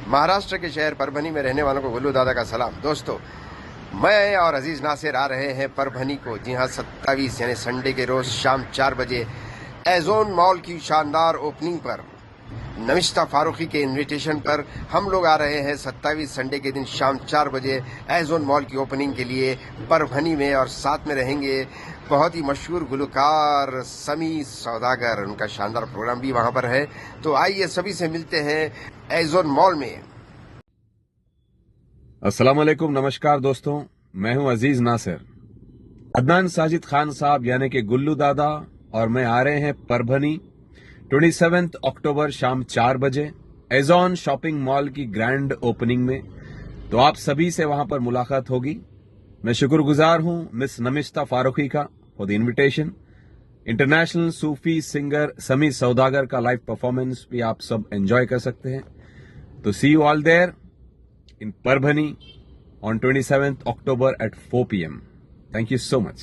महाराष्ट्र के शहर परभनी में रहने वालों को गुल्लू दादा का सलाम। दोस्तों, मैं और अजीज नासिर आ रहे हैं परभनी को। जी हाँ, 27 यानी संडे के रोज शाम 4 बजे एजोन मॉल की शानदार ओपनिंग पर नमिश्ता फारूकी के इनविटेशन पर हम लोग आ रहे हैं 27 संडे के दिन शाम 4 बजे एजोन मॉल की ओपनिंग के लिए परभनी में। और साथ में रहेंगे बहुत ही मशहूर गुलकार समी सौदागर, उनका शानदार प्रोग्राम भी वहां पर है। तो आइए सभी से मिलते हैं एजोन मॉल में। अस्सलाम वालेकुम, नमस्कार दोस्तों, मैं हूं अजीज नासिर। अदनान साजिद खान साहब यानी कि गुल्लू दादा और मैं आ रहे हैं परभनी 27 अक्टूबर शाम 4 बजे एजोन शॉपिंग मॉल की ग्रैंड ओपनिंग में। तो आप सभी से वहां पर मुलाकात होगी। मैं शुक्रगुजार हूं मिस नमिश्ता फारूकी का for the invitation. International Sufi singer समी सौदागर का लाइव परफॉर्मेंस भी आप सब एंजॉय कर सकते हैं। तो see you all there in Parbhani on 27th October at 4 p.m. Thank you so much.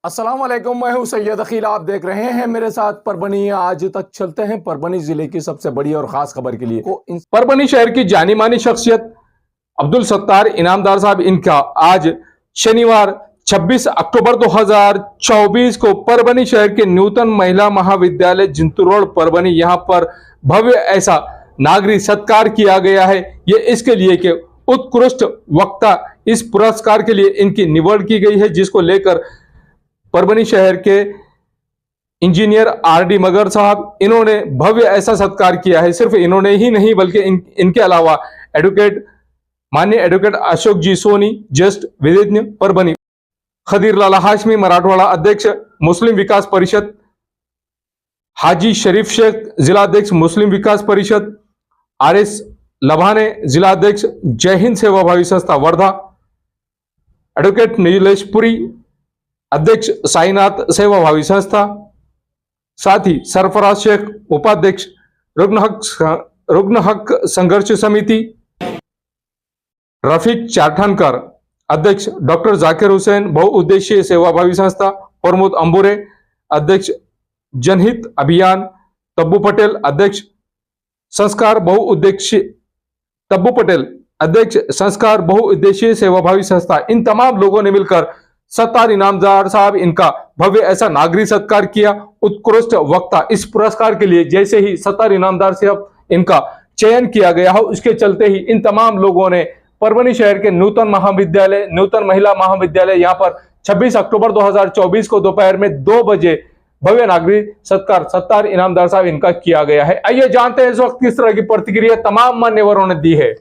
अस्सलाम वालेकुम, मैं हूं सैयद अकील। आप देख रहे हैं मेरे साथ परभनी। आज तक चलते हैं परभनी जिले की सबसे बड़ी और खास खबर के लिए। परभनी शहर की जानी मानी शख्सियत अब्दुल सत्तार इनामदार साहब, इनका आज शनिवार 26 अक्टूबर 2024 को परभनी शहर के नूतन महिला महाविद्यालय जिंतूर रोड परभनी, यहां पर भव्य ऐसा नागरिक सत्कार किया गया है। ये इसके लिए कि उत्कृष्ट वक्ता, इस पुरस्कार के लिए इनकी निवड की गई है, जिसको लेकर परभनी शहर के इंजीनियर आरडी मगर साहब, इन्होंने भव्य ऐसा सत्कार किया है। सिर्फ इन्होंने ही नहीं बल्कि इनके अलावा माननीय एडवोकेट अशोक जी सोनी, जस्ट विधिज्ञ परभनी, खदीर लाला हाशमी मराठवाड़ा अध्यक्ष मुस्लिम विकास परिषद, हाजी शरीफ शेख जिलाध्यक्ष मुस्लिम विकास परिषद, आरएस लभाने जिलाध्यक्ष जय हिंद सेवाभावी संस्था वर्धा, एडवोकेट नीलेशपुरी अध्यक्ष साईनाथ सेवाभावी संस्था, साथ ही सरफराज शेख उपाध्यक्ष रुग्ण हक संघर्ष समिति, रफीक चारठानकर अध्यक्ष डॉक्टर जाकिर हुसैन बहुउद्देशीय सेवाभावी संस्था, प्रमोद अंबुरे अध्यक्ष जनहित अभियान, तब्बू पटेल अध्यक्ष संस्कार बहुउद्देशीय सेवाभावी संस्था, इन तमाम लोगों ने मिलकर सत्तार इनामदार साहब, इनका भव्य ऐसा नागरिक सत्कार किया। उत्कृष्ट वक्ता, इस पुरस्कार के लिए जैसे ही सत्तार इनामदार साहब इनका चयन किया गया हो, उसके चलते ही इन तमाम लोगों ने परभनी शहर के नूतन महिला महाविद्यालय यहां पर 26 अक्टूबर 2024 को दोपहर में 2 बजे भव्य नागरिक सत्कार सत्तार इनामदार साहब इनका किया गया है। आइए जानते हैं इस वक्त किस तरह की प्रतिक्रिया तमाम मान्यवरों ने दी है।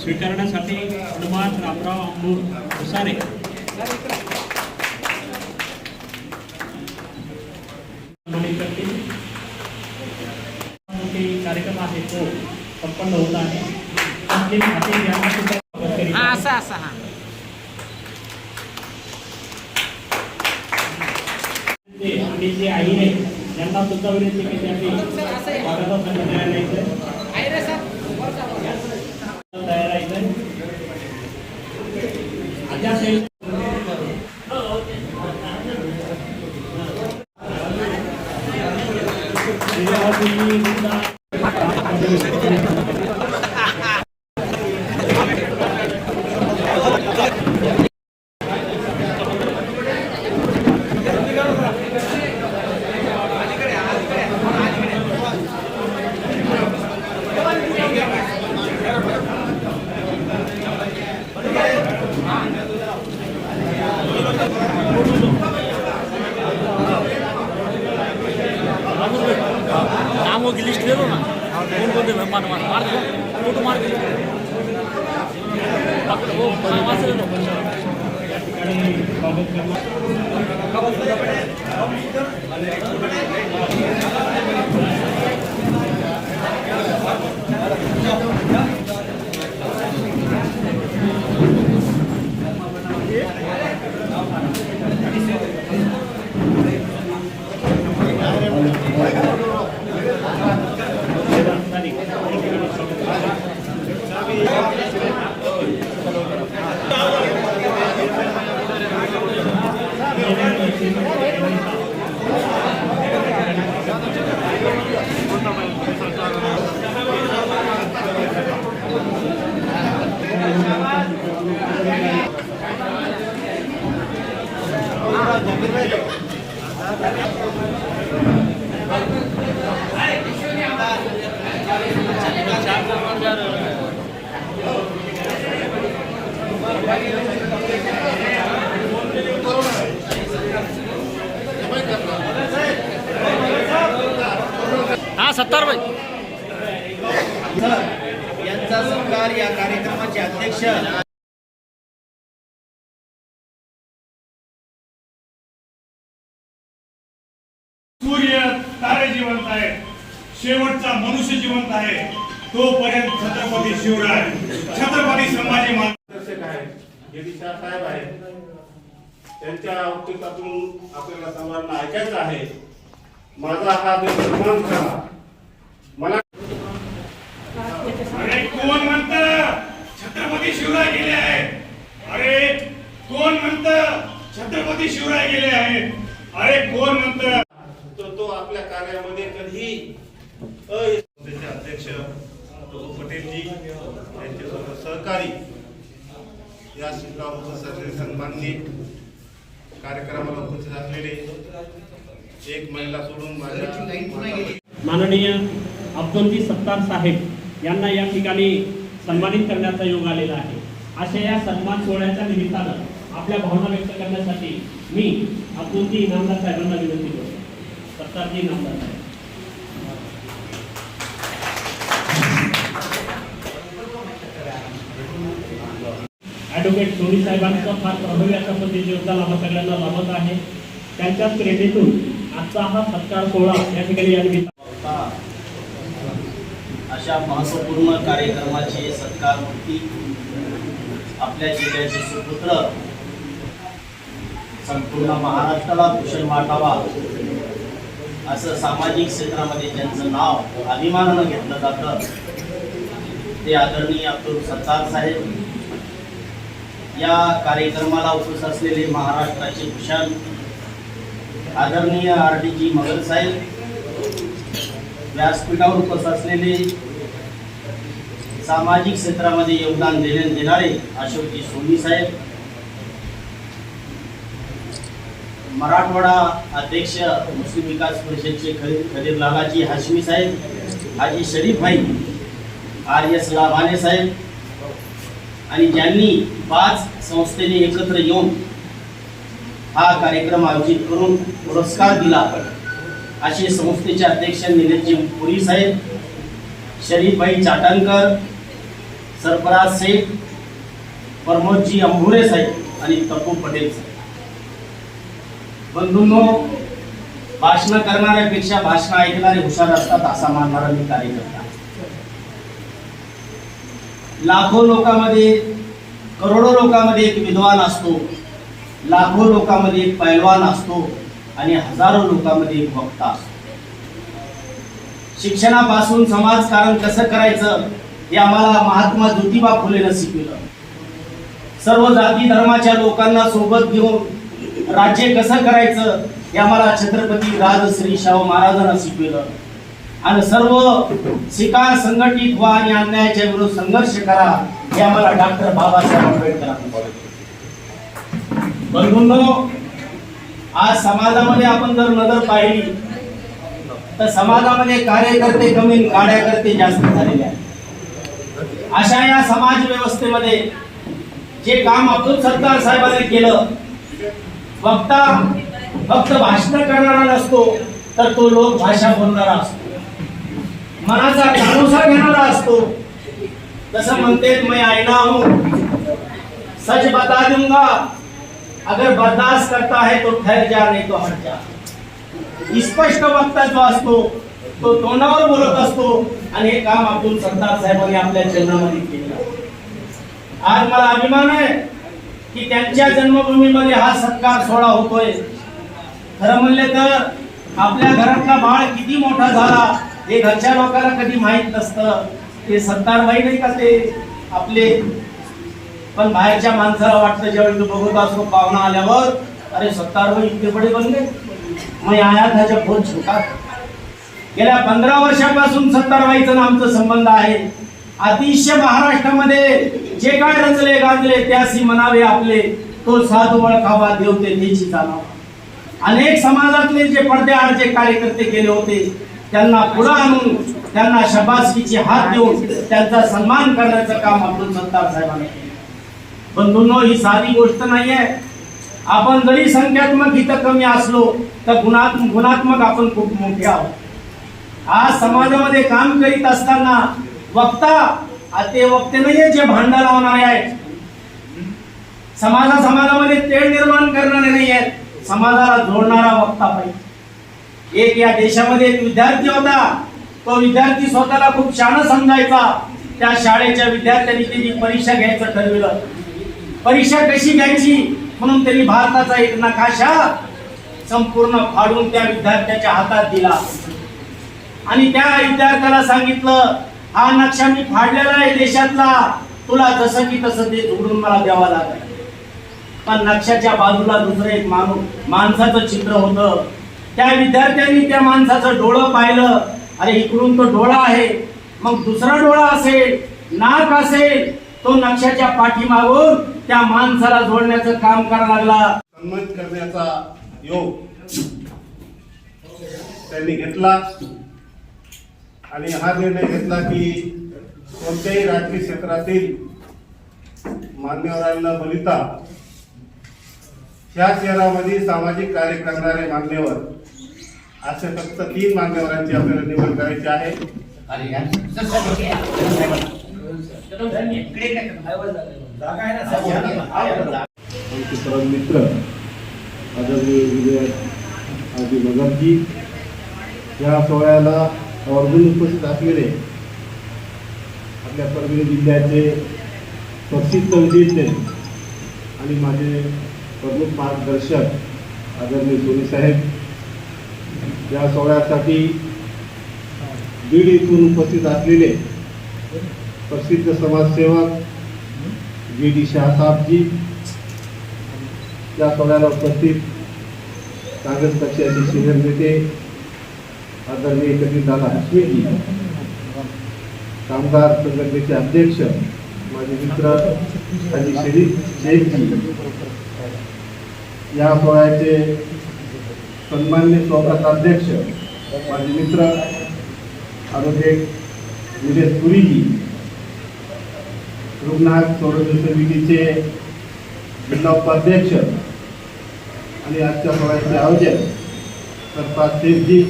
स्वीकारण्यासाठी हनुमान रामराव अंबूर उसारे कार्यक्रम आहे तो संपन्न होत आहे। आणि जे आई आहे यांना सुद्धा विनंती की त्यांनी स्वागतासाठी तयार राहायचं नामों की लिस्ट ले लो ना, कौन कौन से मेहमान मार दो, फोटो मार के वो वहाँ से ले लो। हाँ 70 भाई यांचा सत्कार या कार्यक्रमाचे अध्यक्ष सूर्य तारे जिवंत आहे, शेवटचा मनुष्य जिवंत आहे, तोपर्यंत छत्रपती शिवराय छत्रपती संभाजी मार्गदर्शक आहेत हे विचार साहेब आहेत. त्यांच्या वक्तव्यातून आपल्याला सर्वांना ऐकायचं आहे. माझा हा जो सन्मान करा. मला अरे कोण म्हणतं छत्रपती शिवराय गेले आहेत? अरे कोण म्हणतं छत्रपती शिवराय गेले आहेत? अरे कोण म्हणतं? तर तो आपल्या कार्यामध्ये कधी अध्यक्ष पटेलजी यांच्यासोबत सहकारी या सन्मानित कार्यक्रमाला उपस्थित असलेले एक महिला सोडून माननीय अब्दुलजी सत्तार साहेब यांना या ठिकाणी सन्मानित करण्याचा योग आलेला आहे. अशा या सन्मान सोहळ्याच्या निमित्तानं आपल्या भावना व्यक्त करण्यासाठी मी अब्दुलजी इनामदार साहेबांना विनंती करतो. सत्तारजी इनामदार साहेब. ॲडव्होकेट सोनी साहेबांचं फार प्रभावी अशा पद्धतीने योगदान आम्हा सगळ्यांना लाभत आहे. त्यांच्याच प्रेरणेतून आजचा हा सत्कार सोहळा या ठिकाणी या निमित्तानं अशा महत्वपूर्ण कार्यक्रमाची सत्कारमूर्ती आपल्या जिल्ह्याचे सुपुत्र संपूर्ण महाराष्ट्राला भूषण वाटावा असं सामाजिक क्षेत्रामध्ये ज्यांचं नाव अभिमानानं घेतलं जातं ते आदरणीय अब्दुल सत्तार साहेब. या कार्यक्रमाला उपस्थित असलेले महाराष्ट्राचे भूषण आदरणीय RDG मगर साहेब, व्यासपीठावर उपस्थित असलेले सामाजिक क्षेत्रामध्ये योगदान देणारे अशोकजी सोनी साहेब, मराठवाडा अध्यक्ष मुस्लिम विकास परिषदचे खलील लालाजी हाशमी साहेब, हाजी शरीफ भाई, RS लाभाने साहेब आणि ज्यांनी 5 संस्थेने एकत्र येऊन हा कार्यक्रम आयोजित करून पुरस्कार दिला असे संस्थेचे अध्यक्ष निलेशजी पुरी साहेब, शरीफभाई चाटणकर, सरफराज शेख, प्रमोदजी अंभुरे साहेब आणि तपू पटेल साहेब. बंधूंनो, भाषण करणाऱ्यापेक्षा भाषण ऐकणारे हुशार असतात असा मानणारा मी कार्यकर्ता. लाखो लोकांमध्ये, करोडो लोकांमध्ये एक विद्वान असतो, लाखो लोकांमध्ये एक पैलवान असतो आणि हजारो लोकांमध्ये एक वक्ता असतो. शिक्षणापासून समाजकारण कसं करायचं हे आम्हाला महात्मा ज्योतिबा फुलेनं शिकवलं. सर्व जाती धर्माच्या लोकांना सोबत घेऊन राज्य कसं करायचं हे आम्हाला छत्रपती राजश्री शाहू महाराजांना शिकवलं. आणि सर्व शिका संघटित व्हा आणि अन्यायाच्या विरुद्ध संघर्ष करा हे आम्हाला डॉक्टर बाबासाहेब आंबेडकरांनी सांगितलं. बंधूंनो, आज समाजामध्ये आपण जर नजर पाहिली तर समाजामध्ये कार्यकर्ते कमी, कार्यकर्ते जास्त झालेले आहेत. अशा या समाज व्यवस्थेमध्ये जे काम अब्दुल सत्तार साहेबांनी केलं, वक्ता फक्त भाषण करणारा नसतो तर तो लोक भाषा बोलणारा असतो, मनाचा भरोसा घेणारा असतो. जसं म्हणते मैं आईना हूं, सच बता दूंगा, अगर बर्दाश्त करता है तो ठहर जा, नहीं तो हट जा. स्पष्ट वक्ता जो असतो तो तोंडावर बोलत असतो आणि हे काम अब्दुल सत्तार साहेबांनी आपल्या जन्मामध्ये केलं. आज मला अभिमान आहे की त्यांच्या जन्मभूमीमध्ये हा सत्कार सोहळा होतोय. खरं म्हणले तर आपल्या घरातला बाळ किती मोठा झाला हे घरच्या लोकांना कधी माहित नसतं. ते सत्तारबाई नाही का ते आपले, पण बाहेरच्या माणसाला वाटतं ज्यावेळी तू बघत असतो पाहुणा आल्यावर, अरे सत्तारबाई इतके बडे बनले, मैं आया था जब बहुत छोटा. गेल्या 15 वर्षापासून सत्तारबाईचा आमचा संबंध आहे. अतिशय महाराष्ट्रामध्ये जे काय रचले गाजले त्यासी म्हणावे आपले, तो साधू वळखावा देवते त्याची जाणावा. अनेक समाजातले जे पडद्याआड जे कार्यकर्ते गेले होते त्यांना पुढे आणून त्यांना शबासकीची हात देऊन त्यांचा सन्मान करण्याचं काम अब्दुल सत्तार साहेबांनी केलं. बंधूंनो, ही साधी गोष्ट नाहीये. आपण जरी संख्यात्मक इथं कमी असलो तर गुणात्मक आपण खूप मोठे आहोत. आज समाजामध्ये काम करीत असताना वक्ता ते वक्ते नाहीये जे भांडण लावणारे आहेत, समाजामध्ये तेढ निर्माण करणारे नाही आहेत, समाजाला जोडणारा वक्ता पाहिजे. एक या देशामध्ये एक विद्यार्थी होता. तो विद्यार्थी स्वतःला खूप शहाणा समजायचा. त्या शाळेच्या विद्यार्थ्यांनी त्यांनी परीक्षा घ्यायचं ठरविलं. परीक्षा कशी घ्यायची म्हणून त्यांनी भारताचा एक नकाशा संपूर्ण फाडून त्या विद्यार्थ्याच्या हातात दिला आणि त्या विद्यार्थ्याला सांगितलं, हा नक्षा मी फाडलेला आहे देशातला, तुला जसं की तसं ते जोडून मला द्यावा लागेल. पण नक्षाच्या बाजूला दुसरं एक माणसाचं चित्र होतं. त्या विद्यार्थ्यांनी त्या माणसाचं डोळं पाहिलं. अरे, इकडून तो डोळा आहे, मग दुसरा डोळा असेल, नाक असेल. तो नक्षाच्या पाठीमागून त्या माणसाला जोडण्याचं काम करायला लागला. सन्मानित करण्याचा योग त्यांनी घेतला आणि हा निर्णय घेतला की कोणत्याही राजकीय क्षेत्रातील मान्यवरांना बलिता ह्या शहरामध्ये सामाजिक कार्य करणारे मान्यवर असे फक्त 3 मान्यवरांची आपल्याला निवड करायची आहे. आमचे परम मित्र आदरणीय विजय आजी नगरजी या सोहळ्याला आवर्जून उपस्थित असलेले आपल्या परभणी जिल्ह्याचे प्रसिद्ध विजेते आणि माझे प्रमुख मार्गदर्शक आदरणीय सोनी साहेब, या सोहळ्यासाठी बीड येथून उपस्थित असलेले प्रसिद्ध समाजसेवक जी.डी. शाह साहेबजी, या सोहळ्याला उपस्थित काँग्रेस पक्षाचे सिनियर नेते आदरणीय कबीरदादा हसमीजी, कामगार संघटनेचे अध्यक्ष माझे मित्र हाजी शरीफ शेखजी, या सोहळ्याचे सन्माननीय स्वागत अध्यक्ष माझे मित्र ॲडव्होकेट निलेश पुरीजी, रुग्णालय संरक्षण समितीचे जिल्हा उपाध्यक्ष आणि आजच्या सोहळ्याचे आयोजक सरफराज शेखजी,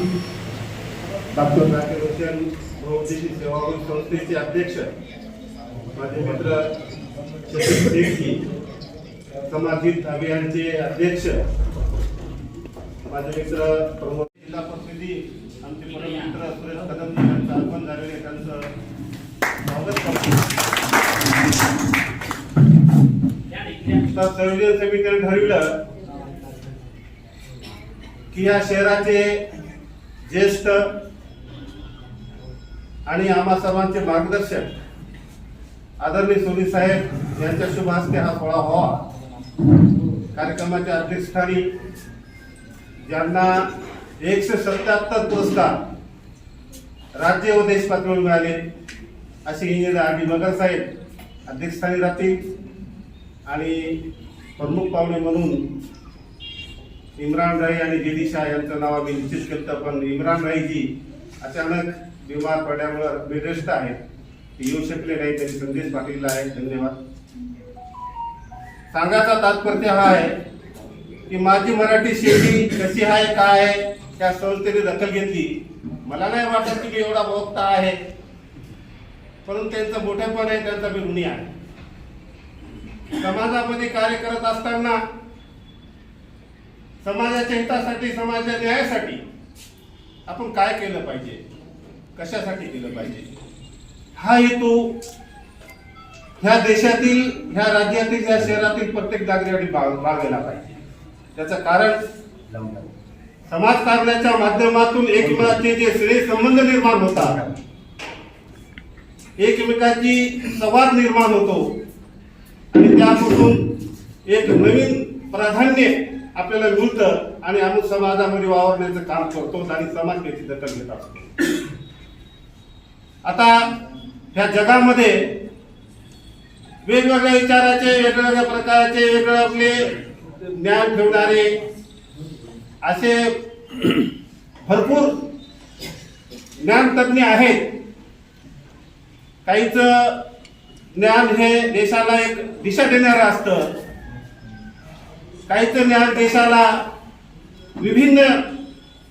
डॉक्टर जाकीर हुसेन बहुउद्देशीय सेवाभावी संस्थेचे अध्यक्ष माझे मित्र शशीष शेखजी, समाजित अभियानचे अध्यक्ष माझे मित्र प्रमोद, जिल्हा परिषदी आमचे परम मित्र सुरेश कदम यांचं आगमन झालेले त्यांचं स्वागत करतो. संयोजन समितीने ठरविलं की या शहराचे ज्येष्ठ आणि आम्हा सर्वांचे मार्गदर्शक आदरणीय सोनी साहेब यांच्या शुभ हस्ते हा सोहळा व्हावा. कार्यक्रमाच्या अध्यक्षस्थानी ज्यांना 177 पुरस्कार राज्य व देश पातळीवर मिळाले असे इंजिनियर आर डी मगर साहेब अध्यक्षस्थानी राहतील आणि प्रमुख पाहुणे म्हणून इम्रान राई आणि जी.डी. शाह यांचं नाव आम्ही निश्चित केलं. पण इम्रान राईजी अचानक बीमार पडल्यामुळे बेदस्त आहेत, ते येऊ शकले नाही. त्यांनी संदेश पाठवला आहे, धन्यवाद. सांगायचा तात्पर्य हा आहे की माझी मराठी शैली कशी आहे, काय आहे, त्या संस्थेने दखल घेतली. मला नाही वाटत की मी एवढा वक्ता आहे, परंतु त्यांचं मोठेपण आहे, त्यांचा मी ऋणी आहे. समाजामध्ये कार्य करत असताना समाजाच्या हितासाठी, समाजाच्या न्यायासाठी आपण काय केलं पाहिजे, कशासाठी केलं पाहिजे, हा हेतू ह्या देशातील, ह्या राज्यातील, ह्या शहरातील प्रत्येक नागरिकांनी बाळगला पाहिजे. त्याचं कारण समाजकारणाच्या माध्यमातून एकमेकांचे जे स्नेह संबंध निर्माण होतात, एकमेकांची संवाद निर्माण होतो आणि त्यापासून एक नवीन प्राधान्य आपल्याला मिळतं आणि आम्ही समाजामध्ये वावरण्याचं काम करतो आणि समाज त्याची दखल घेत असतो. आता ह्या जगामध्ये वेगवेगळ्या विचाराचे, वेगवेगळ्या प्रकारचे, वेगवेगळे आपले ज्ञान ठेवणारे असे भरपूर ज्ञान तज्ञ आहेत. काहीच ज्ञान हे देशाला एक दिशा देणारं असतं, काहीच ज्ञान देशाला विभिन्न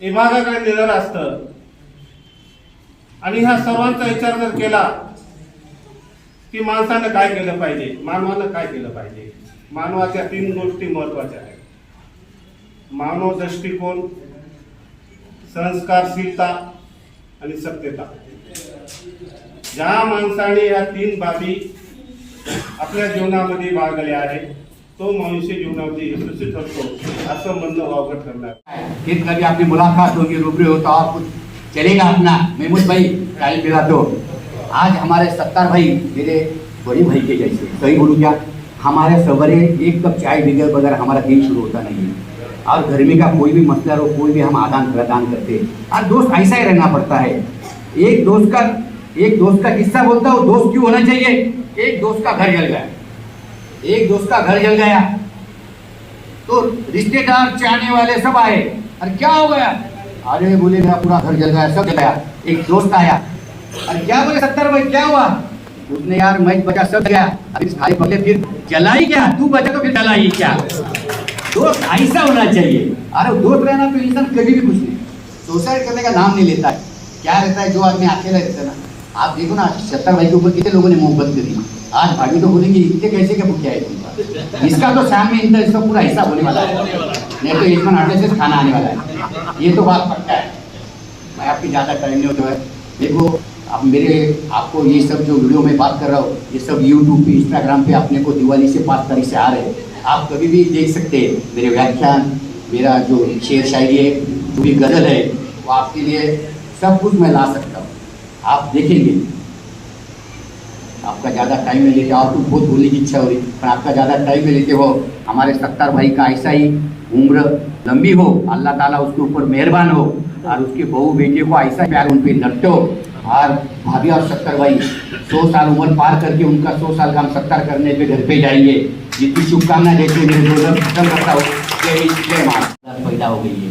विभागाकडे नेणारं असतं. आणि ह्या सर्वांचा विचार जर केला की माणसानं काय केलं पाहिजे, मानवानं काय केलं पाहिजे, मानवाच्या 3 गोष्टी महत्वाच्या आहेत. मानव दृष्टिकोन, संस्कारशीलता आणि सत्यता. ज्या माणसाने या 3 बाबी आपल्या जीवनामध्ये बाळगल्या आहेत तो मनुष्य जीवनामध्ये यशस्वी ठरतो असं म्हणणं वावगं ठरणार. फिर कभी आपकी मुलाकात होगी, रूबरू हो तो और कुछ चलेगा अपना. महमूद भाई टाइम मिला तो आज हमारे सत्तार भाई मेरे बड़े भाई के जैसे, सही बोलूँ क्या, हमारे सवेरे 1 कप चाय बगैर हमारा दिन शुरू होता नहीं है. और गर्मी का कोई भी मसला हो, कोई भी हम आदान प्रदान करते हैं. और दोस्त ऐसा ही रहना पड़ता है. एक दोस्त का किस्सा बोलता हूँ. दोस्त क्यों होना चाहिए? एक दोस्त का घर जल गया, एक दोस्त का घर जल गया तो रिश्तेदार चाहने वाले सब आए. अरे क्या हो गया? अरे बोले मेरा पूरा घर जल गया, सब जल गया. एक दोस्त आया, अरे क्या बोले सत्तर भाई क्या हुआ? उसने यार मैं बचा सब गया. अभी खाली पहले फिर जलाई क्या? तू बचा तो फिर जलाई क्या? दोस्त ऐसा होना चाहिए. अरे दोस्त रहना तो इंसान कभी भी कुछ नहीं, सुसाइड करने का नाम नहीं लेता है. क्या रहता है जो आदमी अकेला रहता है ना, आप देखो ना सत्तर भाई के ऊपर कितने लोगों ने मोहब्बत करी. आज भाभी तो बोलेंगे इतने कैसे क्या भूखे है तुमका. इसका तो शाम में इनका इसका पूरा हिस्सा होने वाला है, नहीं तो इसमें आटे से खाना आने वाला है. ये तो बात पक्का है. मैं आपकी ज़्यादा टाइम नहीं होता है. देखो अब आपको ये सब जो वीडियो में बात कर रहा हूँ ये सब यूट्यूब पे, इंस्टाग्राम पे अपने को दिवाली से 5 तारीख से आ रहे हैं. आप कभी भी देख सकते हैं मेरे व्याख्यान, मेरा जो शेर शायरी है, जो भी गज़ल है, वो आपके लिए सब कुछ मैं ला सकता हूँ. आप देखेंगे. आपका ज़्यादा टाइम में लेते, और कुछ बहुत बोलने की इच्छा हो रही पर आपका ज़्यादा टाइम में लेते हो. हमारे सत्तार भाई का ऐसा ही उम्र लंबी हो, अल्लाह ताला उसके ऊपर मेहरबान हो, और उसके बहू बेटे को ऐसा प्यार उन पर लटो. और भाभी और सत्तार भाई 100 साल उम्र पार करके उनका 100 साल का हम सत्कार करने पे घर पे जाएंगे. जितनी शुभकामनाएं देते हुए मेरे दोस्त खत्म करता हूँ. जय माँ. पैदा हो गई है,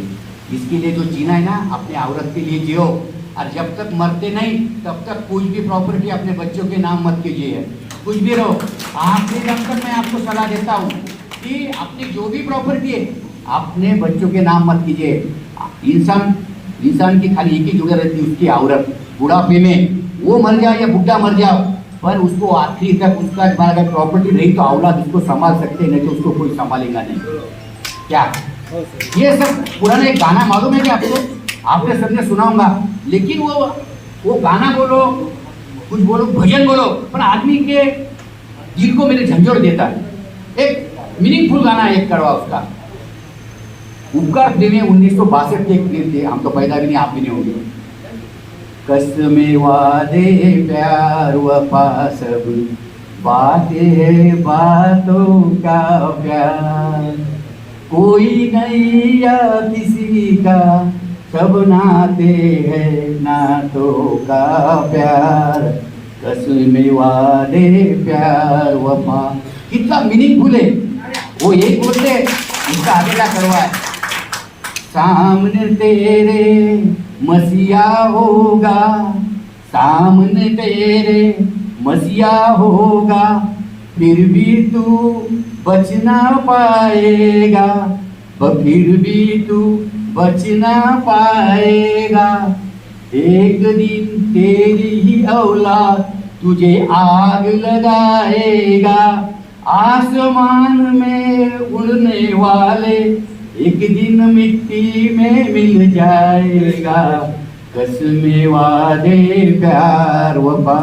इसके लिए जो जीना है ना अपने औरत के लिए जियो. और जब तक मरते नहीं तब तक कुछ भी प्रॉपर्टी अपने बच्चों के नाम मत कीजिए. कुछ भी रहो, आखिरी दम तक मैं आपको सलाह देता हूँ कि अपनी जो भी प्रॉपर्टी है अपने बच्चों के नाम मत कीजिए. इंसान की खाली एक ही जुड़े रहती है, उसकी औरत. बुढ़ापे में वो मर जाए या बुढ़ा मर जाओ, पर उसको आखिरी तक उसका अगर प्रॉपर्टी रही तो औलाद उसको संभाल सकते, नहीं तो उसको कोई संभालेगा नहीं. क्या ये सब पुराना एक गाना मालूम है कि आपको? आपने सबने सुनाऊंगा. लेकिन वो गाना बोलो, कुछ बोलो, भजन बोलो, पर आदमी के दिल को मेरे झंझोड़ देता है. एक मीनिंगफुल गाना है एक कड़वा उसका. उपकार प्रेमी 1962 के एक फिल्म थे, हम तो पैदा भी नहीं, आप भी नहीं होंगे. कसमें वादे प्यार वफा सब बातें बातों का प्यार, कोई नहीं या किसी का, सब नाते हैं नातों का प्यार. कसमें वादे प्यार वफा. कितना मीनिंगफुल है. वो एक बोलते इसका आगे क्या करवा है. सामने तेरे मसीहा होगा, सामने तेरे मसीहा होगा, फिर भी तू बच ना पाएगा, फिर भी तू बच ना पाएगा. एक दिन तेरी ही औलाद तुझे आग लगाएगा. आसमान में उड़ने वाले एक दिन मिट्टी में मिल जाएगा. कसमें वादे प्यार वफा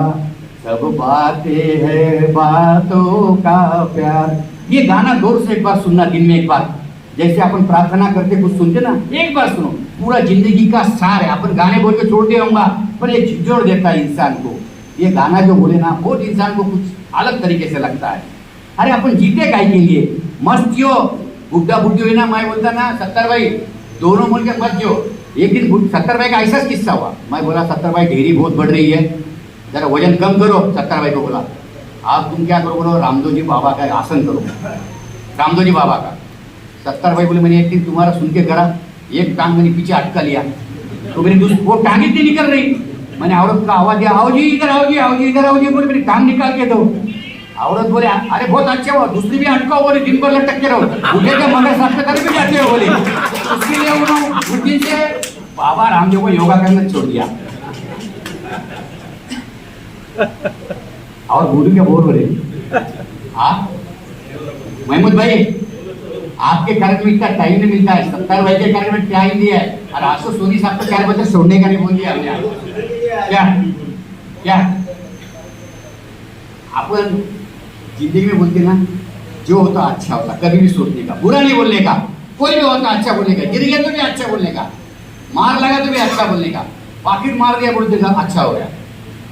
सब बातें है बातों का प्यार. ये गाना जोर से एक बार सुनना, दिन में एक बार. जैसे अपन प्रार्थना करते कुछ सुनते ना, एक बार सुनो. पूरा जिंदगी का सार है. अपन गाने बोल के छोड़ दिया होगा पर ये झिझोड़ देता है इंसान को. ये गाना जो बोले ना बहुत इंसान को कुछ अलग तरीके से लगता है. अरे अपन जीते काय के लिए, मस्त जियो. बुढ़ा बुढ़ी हुई ना, मैं बोलता ना सत्तर भाई दोनों बोल के मत जियो. एक दिन सत्तर भाई का ऐसा किस्सा हुआ. मैं बोला सत्तर भाई ढेरी बहुत बढ़ रही है, जरा वजन कम करो. सत्तर भाई को बोला आप तुम क्या करो, बोलो रामदेव जी बाबा का आसन करो. रामदेव जी बाबा का. सत्तर भाई बोले मैंने एक दिन तुम्हारा सुन के करा, एक टांग मैंने पीछे अटका लिया तो मेरी वो टांग इतनी निकल रही. मैंने औरत का आवाज दिया, आओ जी इधर आओ जी, आओ जी इधर आओ जी, बोले मेरी टांग निकाल के दो। औरत बोले अरे बहुत अच्छे हो, दूसरी भी अटकाओ, बोले दिन भर लटक के रहो, उठे के मगर साथ में भी जाते हो बोले। उसके लिए उन्होंने उस दिन से बाबा रामदेव को योगा करना छोड़ दिया। और गुरु क्या बोल रहे, हाँ महमूद भाई आपके कार्यक्रम में इतना टाइम नहीं मिलता है, 70 भाई के कार्यक्रम में टाइम दिया है, और आज तो सोनी साहब को 4 बजे छोड़ने का नहीं बोल दिया हमने। क्या क्या अपन जिंदगी में बोलते ना, जो होता अच्छा होता, कभी भी सोचने का, बुरा नहीं बोलने का, कोई भी होता अच्छा बोलने का, गिर गया तो भी अच्छा बोलने का, मार लगा तो भी अच्छा बोलने का, पाकिट मार दिया बोलते का अच्छा हो गया।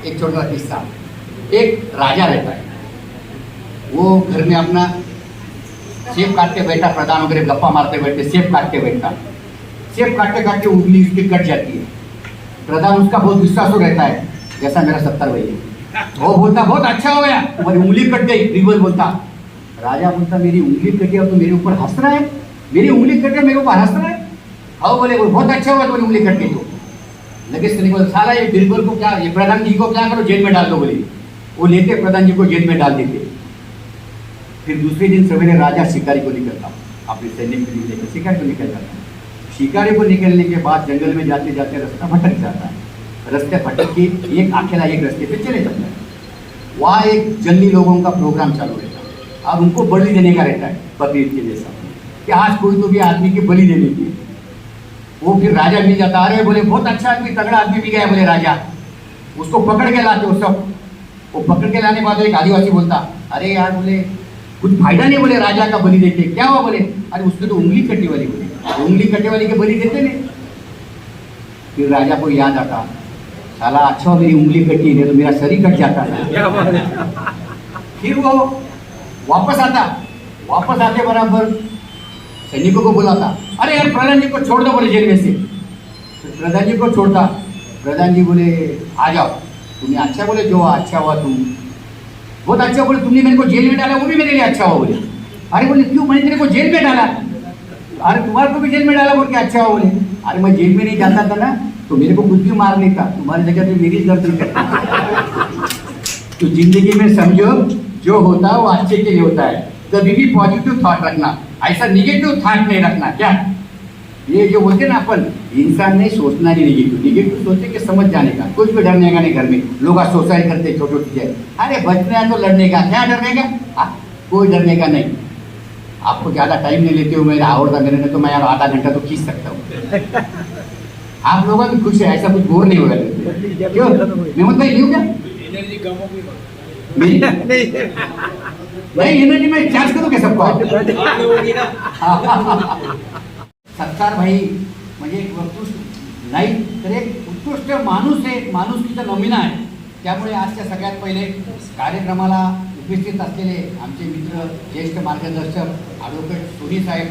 एक छोटा किस्सा, एक राजा रहता है, वो घर में अपना सेब काटते बैठा, प्रधान वगैरह गप्पा मारते बैठे, सेब काटते बैठा, सेब काटते काटते उंगली उसकी कट जाती है। प्रधान उसका बहुत विश्वास रहता है, जैसा मेरा 70 भाई है, वो बोलता बहुत अच्छा हो गया, तुम्हारी उंगली कट गई। बीरबल बोलता, राजा बोलता मेरी उंगली कटी और तो मेरे ऊपर हंस रहा है, मेरी उंगली कटे मेरे ऊपर हंस रहा है। हाँ बोले बहुत अच्छा हुआ तुम्हारी उंगली कट गई। तो लगे सैनिक बोलता साला ये बीरबल को क्या, ये प्रधान जी को क्या करो, जेल में डाल दो बोले। वो लेते प्रधान जी को जेल में डाल देते। फिर दूसरे दिन सवेरे राजा शिकारी को निकलता, अपने सैनिक को लेकर शिकारी को निकल जाता। शिकारी को निकलने के बाद जंगल में जाते जाते रास्ता भटक जाता है, रास्ते भटक के एक अकेला एक रास्ते पे चले जाता है। वहाँ एक जंगली लोगों का प्रोग्राम चालू रहता है और उनको बलि देने का रहता है, बकरीद के जैसा, कि आज कोई तो भी आदमी की बलि देने की। वो फिर राजा मिल जाता, अरे बोले बहुत अच्छा आदमी, तगड़ा आदमी भी गया बोले राजा, उसको पकड़ के लाते वो सब। वो पकड़ के लाने के बाद एक आदिवासी बोलता, अरे यार बोले कुछ फायदा नहीं बोले राजा का बलि देके, क्या हुआ बोले, अरे उसके तो उंगली कटी वाली बोले, उंगली कटे वाली के बलि देते नहीं। फिर राजा को याद आता, साला अच्छा मेरी उंगली कटी नहीं तो मेरा शरीर कट जाता था। फिर वो वापस आते बराबर सैनिकों को बुलाता, अरे यार प्रधान जी को छोड़ दो बोले जेल में से। तो प्रधान जी को छोड़ता, प्रधान जी बोले आ जाओ, तुमने अच्छा बोले, जो अच्छा हुआ तुम बहुत अच्छा बोले, तुमने मेरे को जेल में डाला वो भी मेरे लिए अच्छा हुआ बोले। अरे बोले क्यों, मैंने तेरे को जेल में डाला, अरे तुम्हारे को भी जेल में डाला बोल के अच्छा हुआ बोले। अरे मैं जेल में नहीं जाता था ना तो मेरे को कुछ भी मार नहीं था, तुम्हारी जगह पे मेरी गर्दन करता। तो जिंदगी में समझो जो होता है वो अच्छे के लिए होता है, कभी भी पॉजिटिव थॉट रखना, ऐसा निगेटिव थॉट नहीं रखना। क्या ये जो बोलते ना अपन, इंसान नहीं सोचना नहीं निगेटिव सोचे कि समझ जाने का, कुछ भी डरने का नहीं। घर में लोग आज सुसाइड करते छोटे छोटी चीजें, अरे बचना है तो लड़ने का, क्या डरने का, कोई डरने का नहीं। आपको ज्यादा टाइम नहीं लेते हो, मेरा आवड़ता मेरे ने तो मैं यार आधा घंटा तो खींच सकता हूँ। आप लोगों भी खुश है, ऐसा कुछ बोर नहीं होगा। क्यों मेहमूद भाई लियो क्या नहीं एनर्जी में चार्ज करू का सबको। 70 भाई म्हणजे एक उत्कृष्ट नाही तर एक उत्कृष्ट माणूस आहे, माणुसकीचा नमुना आहे। त्यामुळे आजच्या सगळ्यात पहिले कार्यक्रमाला उपस्थित असलेले आमचे मित्र, ज्येष्ठ मार्गदर्शक ॲडव्होकेट सोनी साहेब,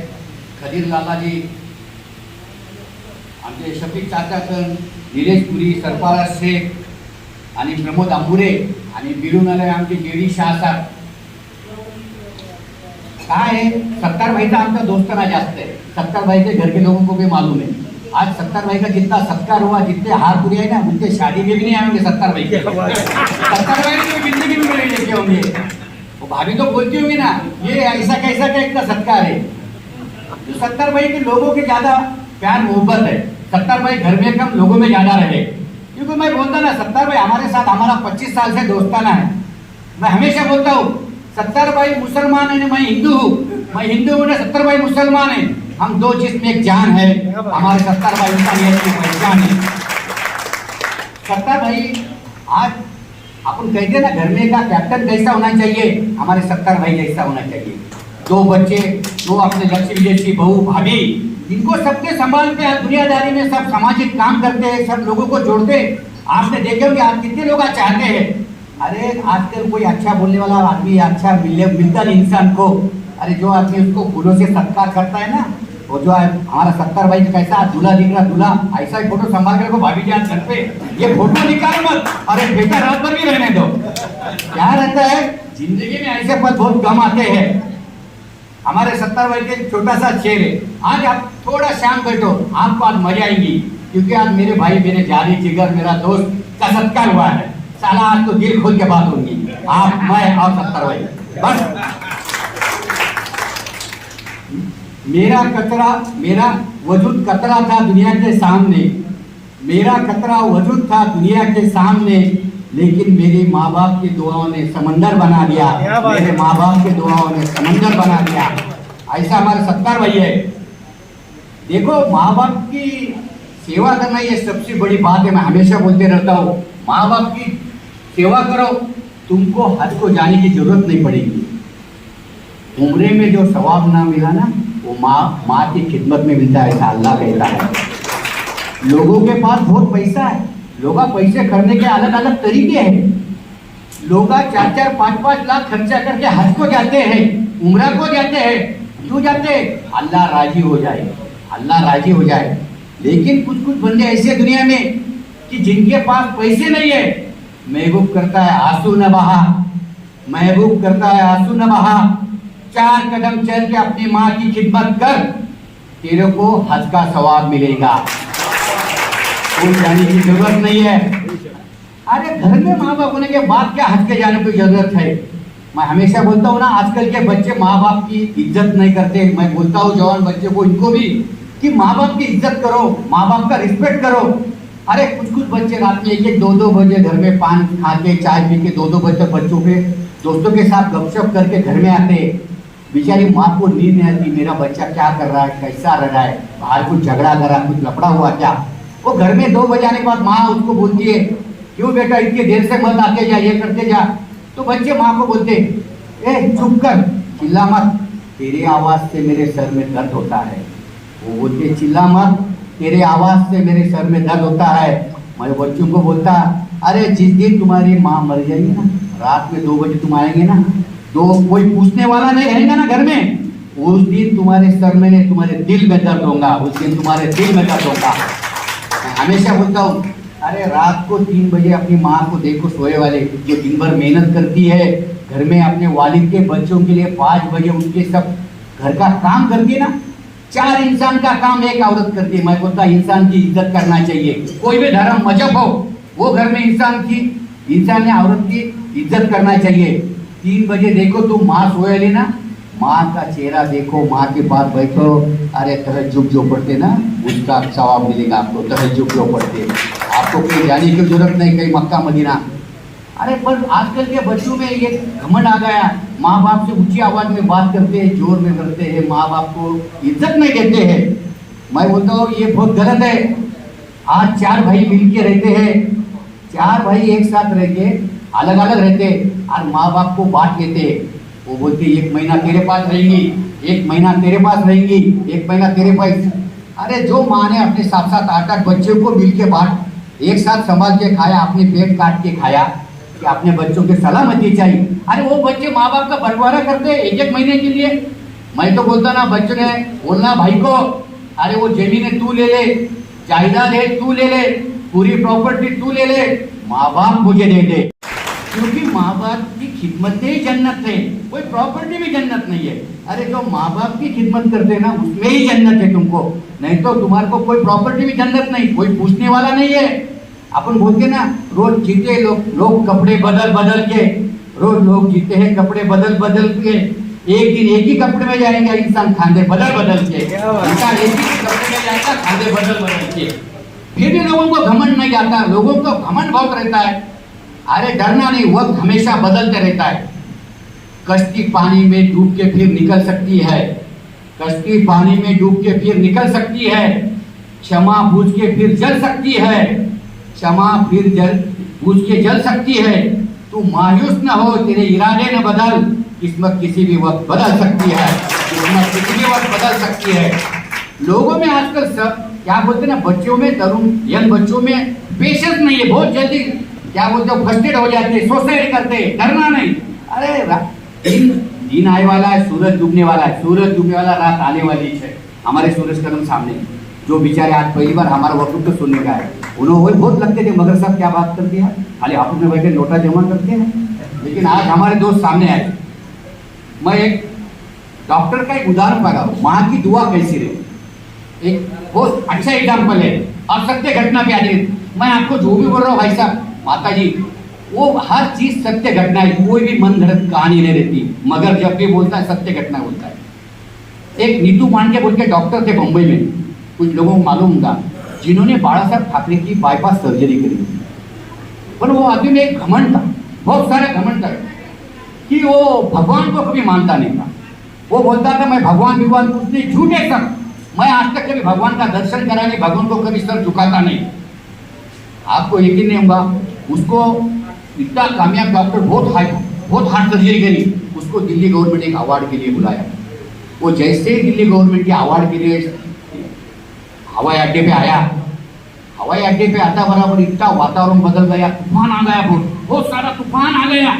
खदीर लालाजी, आमचे शफीक चाचासन, निलेश पुरी, सरफराज शेख आणि प्रमोद आंबुरे आणि बिरून आले आमचे जेडी शाह साहेब। काय है 70 भाई का आमचा दोस्ताना जास्त है, 70 भाई के घर के लोगों को भी मालूम है। आज 70 भाई का जितना सत्कार हुआ, जितने हार पूरे है ना, उनके शादी में भी नहीं आएंगे 70 भाई के। 70 भाई तो जिंदगी में नहीं लेके होंगे। वो भाभी तो बोलती होंगी ना, ये ऐसा कैसा का इतना सत्कार है। तो 70 भाई के लोगों के ज्यादा प्यार मोहब्बत है, 70 भाई घर में कम लोगों में ज्यादा रहे। क्योंकि मैं बोलता ना 70 भाई हमारे साथ, हमारा 25 साल से दोस्ताना है। मैं हमेशा बोलता हूँ 70 भाई मुसलमान है, मैं हिंदू हूँ, मैं हिंदू हूँ ना 70 भाई मुसलमान है, हम दो जिस्म एक जान है। हमारे 70 भाई इंसानियत की पहचान है। 70 भाई आज अपन कहते हैं ना घर में का कैप्टन कैसा होना चाहिए, हमारे 70 भाई जैसा होना चाहिए। 2 बच्चे, 2 अपने लक्ष्मी जैसी बहू भाभी, इनको सबके संभालते हैं, दुनियादारी में सब सामाजिक काम करते हैं, सब लोगों को जोड़ते हैं। आपने देखे होंगे आप कितने लोग आज चाहते हैं, अरे आजकल कोई अच्छा बोलने वाला आदमी अच्छा मिलता नहीं इंसान को। अरे जो आदमी उसको फूलों से सत्कार करता है ना, वो जो है हमारा 70 भाई कैसा दूल्हा दिख रहा, दूल्हा ऐसा ही फोटो संभाल कर भाभी जान घर पे ये फोटो निकालो मत, अरे बेटा रात भर भी रहने दो। क्या रहता है जिंदगी में ऐसे पल बहुत कम आते हैं। हमारे 70 भाई के छोटा सा शेर है, आज आप थोड़ा शाम बैठो, आपको आज मजा आएगी। क्योंकि आज मेरे भाई, मेरे जानी जिगर, मेरा दोस्त का सत्कार हुआ है। साला आज तो दिल खोल के बात होगी, आप, मैं और 70 भाई। बस मेरा कतरा, मेरा वजूद कतरा था दुनिया के सामने, मेरा कतरा वजूद था दुनिया के सामने, लेकिन मेरे माँ बाप की दुआओं ने समंदर बना दिया, मेरे माँ बाप की दुआओं ने समंदर बना दिया। ऐसा हमारे 70 भाई है। देखो, माँ बाप की सेवा करना ये सबसे बड़ी बात है। मैं हमेशा बोलते रहता हूँ, माँ बाप की सेवा करो, तुमको हज को जाने की जरूरत नहीं पड़ेगी। उम्रे में जो सवाब ना मिला ना, वो माँ की खिदमत में मिलता है, ऐसा अल्लाह कहता है। लोगों के पास बहुत पैसा है, लोग पैसे करने के अलग अलग तरीके हैं। लोग 4-4, 5-5 लाख खर्चा करके हज को जाते हैं, उम्रा को जाते हैं। क्यों जाते? अल्लाह राजी हो जाए, अल्लाह राजी हो जाए। लेकिन कुछ कुछ बंदे ऐसे दुनिया में कि जिनके पास पैसे नहीं है, महबूब करता है आंसू न बहा, महबूब करता है आंसू न बहा। 4 कदम चल के अपनी माँ की खिदमत कर, तेरे को हज का सवाब मिलेगा, कोई जाने की जरूरत नहीं है। अरे घर में माँ बाप होने के बाद क्या हज के जाने की जरूरत है? मैं हमेशा बोलता हूँ ना, आजकल के बच्चे माँ बाप की इज्जत नहीं करते। मैं बोलता हूँ जवान बच्चे को, इनको भी, कि माँ बाप की इज्जत करो, माँ बाप का रिस्पेक्ट करो। अरे कुछ बच्चे रात में 1-1, 2-2 बजे घर में पान खा के, चाय पी के 2-2 बजे तक बच्चों के दोस्तों के साथ गपशप करके घर में आते। बेचारी माँ को नींद नहीं आती, मेरा बच्चा क्या कर रहा है, कैसा रह रहा है, बाहर कुछ झगड़ा करा, कुछ लफड़ा हुआ क्या। वो घर में 2 बजे आने के बाद माँ उसको बोलती है, क्यों बेटा इतनी देर से मत आते जा, ये करते जा। तो बच्चे माँ को बोलते, ए चुप कर, चिल्ला मत, तेरी आवाज से मेरे सर में दर्द होता है। वो बोलते, चिल्ला मत, तेरे आवाज से मेरे सर में दर्द होता है। मैं बच्चों को बोलता, अरे जिस दिन तुम्हारी माँ मर जाएगी ना, रात में 2 बजे तुम आएंगे ना, तो कोई पूछने वाला नहीं रहेगा ना घर में, उस दिन तुम्हारे सर में नहीं, तुम्हारे दिल में दर्द होगा, उस दिन तुम्हारे दिल में दर्द होगा। मैं हमेशा बोलता हूँ, अरे रात को 3 बजे अपनी माँ को देखो सोए वाले, जो दिन भर मेहनत करती है घर में अपने वालिद के बच्चों के लिए, 5 बजे उनके सब घर का काम करती है ना। 4 इंसान का काम एक औरत करती है। मैं बोलता इंसान की इज्जत करना चाहिए, कोई भी धर्म मजहब हो, वो घर में इंसान ने औरत की इज्जत करना चाहिए। 3 बजे देखो तुम माँ सोए वाली ना, माँ का चेहरा देखो, माँ के पास बैठो, अरे तहज्जुद जो पढ़ते ना, उसका सवाब मिलेगा आपको। तहज्जुद जो पढ़ते, आपको कहीं जाने की जरूरत नहीं, कहीं मक्का मदीना। अरे पर आजकल के बच्चों में ये घमंड आ गया, माँ बाप से ऊंची आवाज में बात करते हैं, जोर में करते हैं, माँ बाप को इज्जत नहीं देते हैं। मैं बोलता हूँ ये बहुत गलत है। आज 4 भाई मिलके रहते हैं, 4 भाई एक साथ रहते, अलग अलग रहते, और माँ बाप को बांट लेते। वो बोलते 1 महीना तेरे पास रहेंगी, 1 महीना तेरे पास रहेंगी, 1 महीना तेरे पास। अरे जो माँ ने अपने 7-7, 8-8 बच्चों को मिल के बांट एक साथ संभाल के खाया, अपने पेट काट के खाया, कि अपने बच्चों की सलामती चाहिए। अरे वो बच्चे माँ बाप का बंटवारा करते 1-1 महीने के लिए। मैं तो बोलता ना, बच्चों ने बोलना भाई को, अरे वो जमीन तू ले ले, जायदाद है तू ले ले, पूरी प्रॉपर्टी तू ले ले, माँ बाप मुझे दे दे। क्योंकि माँ बाप की खिदमत ही जन्नत है, कोई प्रॉपर्टी भी जन्नत नहीं है। अरे जो माँ बाप की खिदमत करते हैं ना, उसमें ही जन्नत है तुमको, नहीं तो तुम्हारे को कोई प्रॉपर्टी भी जन्नत नहीं, कोई पूछने वाला नहीं है। अपन बोलते ना, रोज जीते लोग कपड़े बदल बदल के, रोज लोग जीते हैं कपड़े बदल बदल के, एक दिन एक ही कपड़े में जाएंगे इंसान, खांधे बदल बदल के, इंसान एक ही कपड़े में जाएगा खांधे बदल बदल के। फिर भी लोगों को घमंड नहीं आता, लोगों को घमंड बहुत रहता है। अरे डरना नहीं, वक्त हमेशा बदलते रहता है। कश्ती पानी में डूब के फिर निकल सकती है, कश्ती पानी में डूब के फिर निकल सकती है, क्षमा बुझ के फिर जल सकती है, क्षमा फिर बुझ के जल सकती है। तू मायूस न हो, तेरे इरादे न बदल, किस्मत किसी भी वक्त बदल सकती है, किस्मत किसी भी वक्त बदल सकती है। लोगों में आजकल सब क्या बोलते ना, बच्चों में, तरुण यंग बच्चों में पेशेंस नहीं है, बहुत जल्दी क्या बोलते हो, फ्रस्ट्रेट हो जाते हैं, सुसाइड करते हैं। डरना नहीं। अरे दिन आने वाला है, सूरज डूबने वाला है, सूरज डूबने वाला, रात आने वाली है। हमारे सूरज कदम सामने, जो बेचारे आज पहली बार हमारा वक्तव्य सुनने का है, उन्होंने बहुत लगते थे, मगर साहब क्या बात कर दिया, खाली ऑफिस में बैठे नोटा जमा करते हैं। लेकिन आज हमारे दोस्त सामने आए। मैं एक डॉक्टर का एक उदाहरण पा रहा हूँ, माँ की दुआ कैसी रहे, एक बहुत अच्छा एग्जाम्पल है। और सत्य घटना पे आधारित। मैं आपको जो भी बोल रहा हूँ भाई साहब, माता जी, वो हर चीज सत्य घटना है, कोई भी मन घड़त कहानी नहीं रहती, मगर जब भी बोलता है सत्य घटना बोलता है। एक नीतू मांडे बोल के डॉक्टर थे मुंबई में, कुछ लोगों को मालूम होगा, जिन्होंने बाला साहब ठाकरे की बाईपास सर्जरी करी थी। पर वो आदमी में एक घमंड था, बहुत सारा घमंड था कि वो भगवान को कभी मानता नहीं था। वो बोलता था मैं भगवान कुछ नहीं, झूठे सर, मैं आज तक कभी भगवान का दर्शन करा नहीं, भगवान को कभी सर झुकाता नहीं। आपको यकीन नहीं होगा, उसको इतना कामयाब डॉक्टर, बहुत हार्ड सर्जरी करी, उसको दिल्ली गवर्नमेंट एक अवार्ड के लिए बुलाया। वो जैसे दिल्ली गवर्नमेंट के अवार्ड के लिए हवाई अड्डे पे आया, हवाई अड्डे पे आता बराबर इतना वातावरण बदल गया, तूफान आ गया, बहुत सारा तूफान आ गया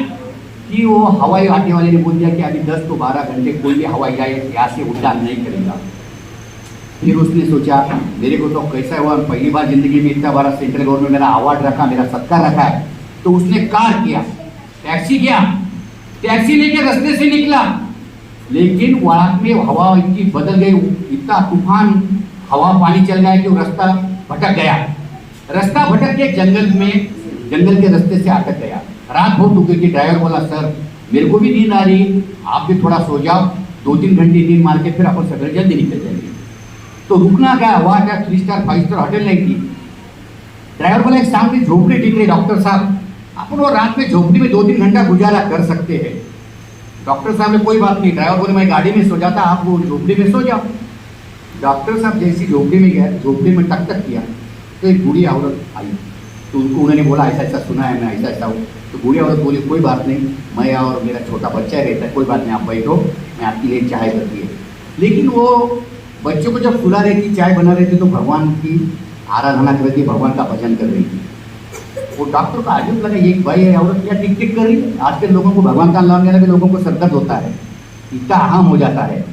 कि वो हवाई अड्डे वाले ने बोल दिया कि अभी 10 तो 12 घंटे कोई भी हवाई जहाज यहाँ से उड़ान नहीं करेगा। फिर उसने सोचा मेरे को तो कैसा हुआ, पहली बार जिंदगी में इतना बड़ा सेंट्रल गवर्नमेंट मेरा अवार्ड रखा, मेरा सत्कार रखा है। तो उसने कार किया, टैक्सी किया, टैक्सी लेके रास्ते से निकला, लेकिन वहां में हवा इतनी बदल गई, इतना तूफान हवा पानी चल गया कि वो रास्ता भटक गया। रास्ता भटक के जंगल के रास्ते से अटक गया। रात बहुत हो गई थी। ड्राइवर बोला सर मेरे को भी नींद आ रही, आप भी थोड़ा सो जाओ, 2-3 घंटे नींद मार के फिर अपन सवेरे जल्दी निकल जाएंगे। तो रुकना क्या, वहाँ क्या 3 स्टार 5 स्टार होटल नहीं थी। ड्राइवर बोला एक सामने झोपड़ी दिख रही, डॉक्टर साहब अपन वो रात में झोपड़ी में 2-3 घंटा गुजारा कर सकते हैं। डॉक्टर साहब ने कोई बात नहीं, ड्राइवर बोले मैं गाड़ी में सो जाता, आप वो झोपड़ी में सो जाओ। डॉक्टर साहब जैसी झोपड़ी में गए, झोपड़ी में टक टक किया तो एक बूढ़ी औरत आई। तो उनको उन्होंने बोला ऐसा ऐसा सुना है, मैं ऐसा ऐसा हूँ। तो बूढ़ी औरत बोली कोई बात नहीं, मैं और मेरा छोटा बच्चा रहता है, कोई बात नहीं आप बैठो, मैं आपके लिए चाय करती है। लेकिन वो बच्चों को जब सुला रही थी, चाय बना रही थी, तो भगवान की आराधना कर रही थी, भगवान का भजन कर रही थी। वो डॉक्टर को आजब लगा ये भाई है औरत क्या टिक टिक कर रही है। आजकल लोगों को भगवान का नाम लेने में लोगों को सरदर्द होता है, इतना अहम हो जाता है,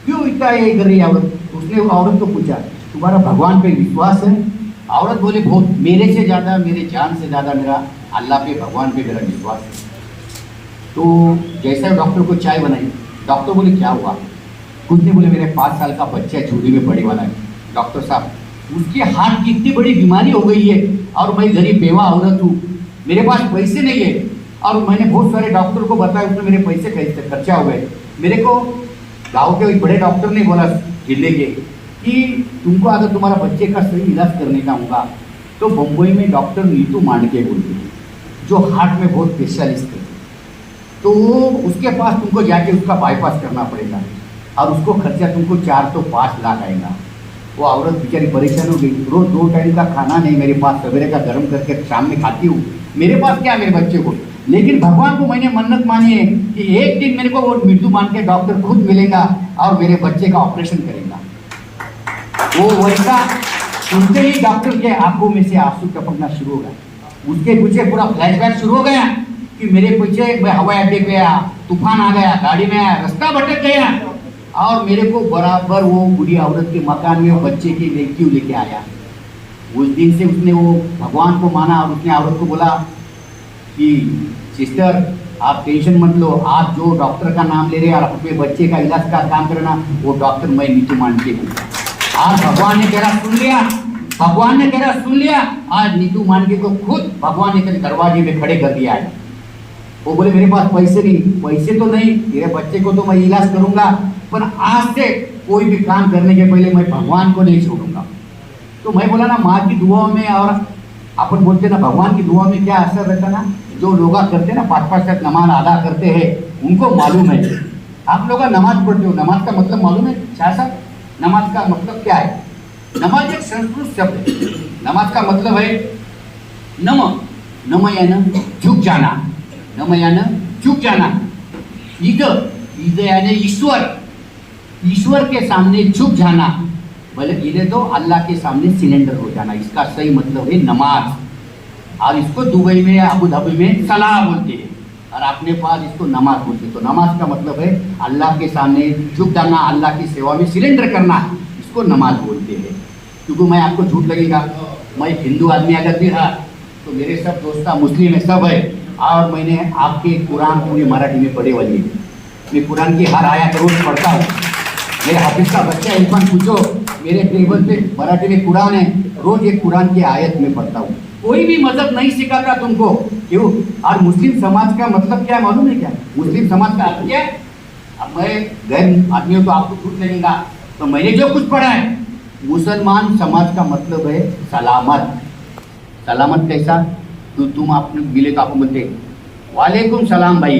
क्यों इतना ये कर रही है औरत। उसने औरत को पूछा तुम्हारा भगवान पे विश्वास है? औरत बोले बहुत, मेरे से ज़्यादा, मेरे जान से ज़्यादा मेरा अल्लाह पे, भगवान पे मेरा विश्वास है। तो जैसा डॉक्टर को चाय बनाई, डॉक्टर बोले क्या हुआ? कुछ नहीं बोले मेरे 5 साल का बच्चा झूली में पड़े वाला है। डॉक्टर साहब उसके हार्ट की इतनी बड़ी बीमारी हो गई है और मैं गरीब बेवा औरत हूँ, मेरे पास पैसे नहीं है, और मैंने बहुत सारे डॉक्टर को बताया, उसमें मेरे पैसे कैसे खर्चा हो गए। मेरे को गाँव के एक बड़े डॉक्टर ने बोला जिले के कि तुमको अगर तुम्हारा बच्चे का सही इलाज करने का होगा तो बम्बई में डॉक्टर नीतू मांडके बोलते हैं, जो हार्ट में बहुत स्पेशलिस्ट है, तो उसके पास तुमको जाके उसका बाईपास करना पड़ेगा और उसको खर्चा तुमको 4 तो 5 लाख आएगा। वो औरत बेचारी परेशान हो गई, रोज 2 टाइम का खाना नहीं मेरे पास, सवेरे का गर्म करके शाम में खाती हूँ, मेरे पास क्या मेरे बच्चे को। लेकिन भगवान को मैंने मन्नत मानी है कि एक दिन मेरे को वो नीतू मांडके डॉक्टर खुद मिलेगा और मेरे बच्चे का ऑपरेशन करेगा। वो वैसा सुनते ही डॉक्टर के आंखों में से आंसू टपकना शुरू हो गया, उसके पीछे पूरा फ्लैशबैक शुरू हो गया कि मेरे पीछे मैं हवाई अड्डे पे आया, तूफान आ गया, गाड़ी में आया, रास्ता भटक गया और मेरे को बराबर वो बूढ़ी औरत के मकान में वो बच्चे की रेस्क्यू लेके आया। उस दिन से उसने वो भगवान को माना और उसने औरत को बोला कि सिस्टर आप टेंशन मत लो, आप जो डॉक्टर का नाम ले रहे हैं और अपने बच्चे का इलाज का काम करना, वो डॉक्टर मैं नीतू मांडके हूँ। आज भगवान ने तेरा सुन लिया, भगवान ने तेरा सुन लिया। आज नीतू मांडके को खुद भगवान ने तेरे दरवाजे में खड़े कर दिया है। वो बोले मेरे पास पैसे नहीं, पैसे तो नहीं, तेरे बच्चे को तो मैं इलाज करूंगा, पर आज से कोई भी काम करने के पहले मैं भगवान को नहीं छोड़ूंगा। तो मैं बोला ना माँ की दुआओं में और अपन बोलते ना भगवान की दुआ में क्या असर रहता ना, जो लोग करते ना 5-5 तक नमाज अदा करते हैं उनको मालूम है। आप लोग नमाज पढ़ते हो, नमाज का मतलब मालूम है शाह साहब? नमाज का मतलब क्या है? नमाज एक संस्कृत शब्द है। नमाज का मतलब है नम, नम यानी झुक जाना, नम यानी झुक जाना, ईद, ईद यानी ईश्वर, ईश्वर के सामने झुक जाना, बोले इधर तो अल्लाह के सामने सिलेंडर हो जाना, इसका सही मतलब है नमाज। और इसको दुबई में या अबू धाबी में सलाह बोलते हैं और अपने पास इसको नमाज बोलते हैं। तो नमाज का मतलब है अल्लाह के सामने झुक जाना, अल्लाह की सेवा में सिलेंडर करना, इसको नमाज बोलते हैं। क्योंकि मैं आपको झूठ लगेगा, मैं हिंदू आदमी अगर भी रहा तो मेरे सब दोस्त मुस्लिम है, सब है, और मैंने आपके कुरान पूरी मराठी में पढ़े वाली है। मैं कुरान की हर आयत रोज पढ़ता हूँ मेरे हाफिज का बच्चा इरफान पूछो, मेरे टेबल पे मराठी में कुरान है, रोज एक कुरान की आयत में पढ़ता हूँ। कोई भी मजहब नहीं सिखाता तुमको, क्यों? और मुस्लिम समाज का मतलब क्या है मालूम है क्या? मुस्लिम समाज का अर्थ क्या है? अब मैं गैर आदमी हूँ तो आपको पूछ लेंगा, तो मैंने जो कुछ पढ़ा है, मुसलमान समाज का मतलब है सलामत। सलामत कैसा? तो तुम आपने मिले तो आपको बोलते वालेकुम सलाम भाई,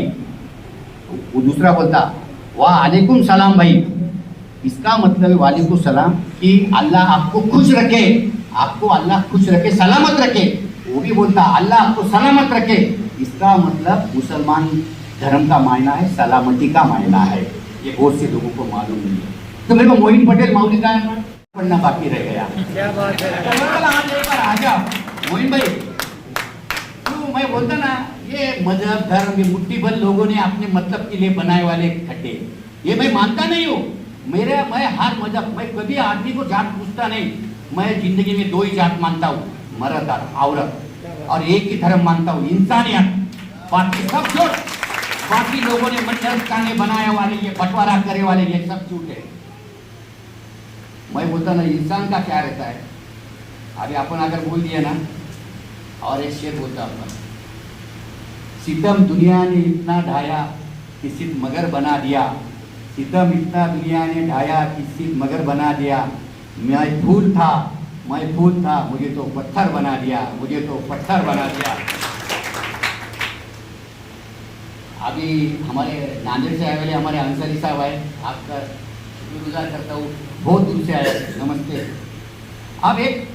वो दूसरा बोलता वालेकुम सलाम भाई। इसका मतलब है वालेकुम सलाम कि अल्लाह आपको खुश रखे, आपको अल्लाह खुश रखे, सलामत रखे। वो भी बोलता अल्लाह आपको सलामत रखे। इसका मतलब मुसलमान धर्म का मायना है सलामती का मायना है। ये बहुत से लोगों को मालूम नहीं है। तो मेरे को मोइन पटेल मौली का पढ़ना बाकी रह गया। क्या बात है, आ जाओ मोइन भाई। तो मैं बोलता ना, ये मजहब धर्म ये मुट्ठी भर लोगों ने अपने मतलब के लिए बनाए वाले खड्डे, ये मैं मानता नहीं हूँ। मैं हर मजहब, मैं कभी आदमी को जात पूछता नहीं। मैं जिंदगी में दो ही जात मानता हूँ, मर्द और औरत, और एक ही धर्म मानता हूँ, इंसानियत। बाकी सब झूठ, बाकी लोगों ने मजहब खाने बनाए वाले, ये बंटवारा करे वाले, ये सब झूठ है। मैं बोलता ना, इंसान का क्या रहता है? अभी अपन अगर बोल दिया ना, और एक शेर बोलता अपन, सितम दुनिया ने इतना ढाया कि सिर्फ मगर बना दिया। सितम इतना दुनिया ने ढाया कि सिर्फ मगर बना दिया। मैं फूल था, मुझे तो पत्थर बना दिया, मुझे तो पत्थर बना दिया। अभी हमारे नांदेड़ से आए वाले हमारे अंसारी साहब आए, आपका शुक्रगुजार करता हूँ, बहुत दूर से आए, नमस्ते। अब एक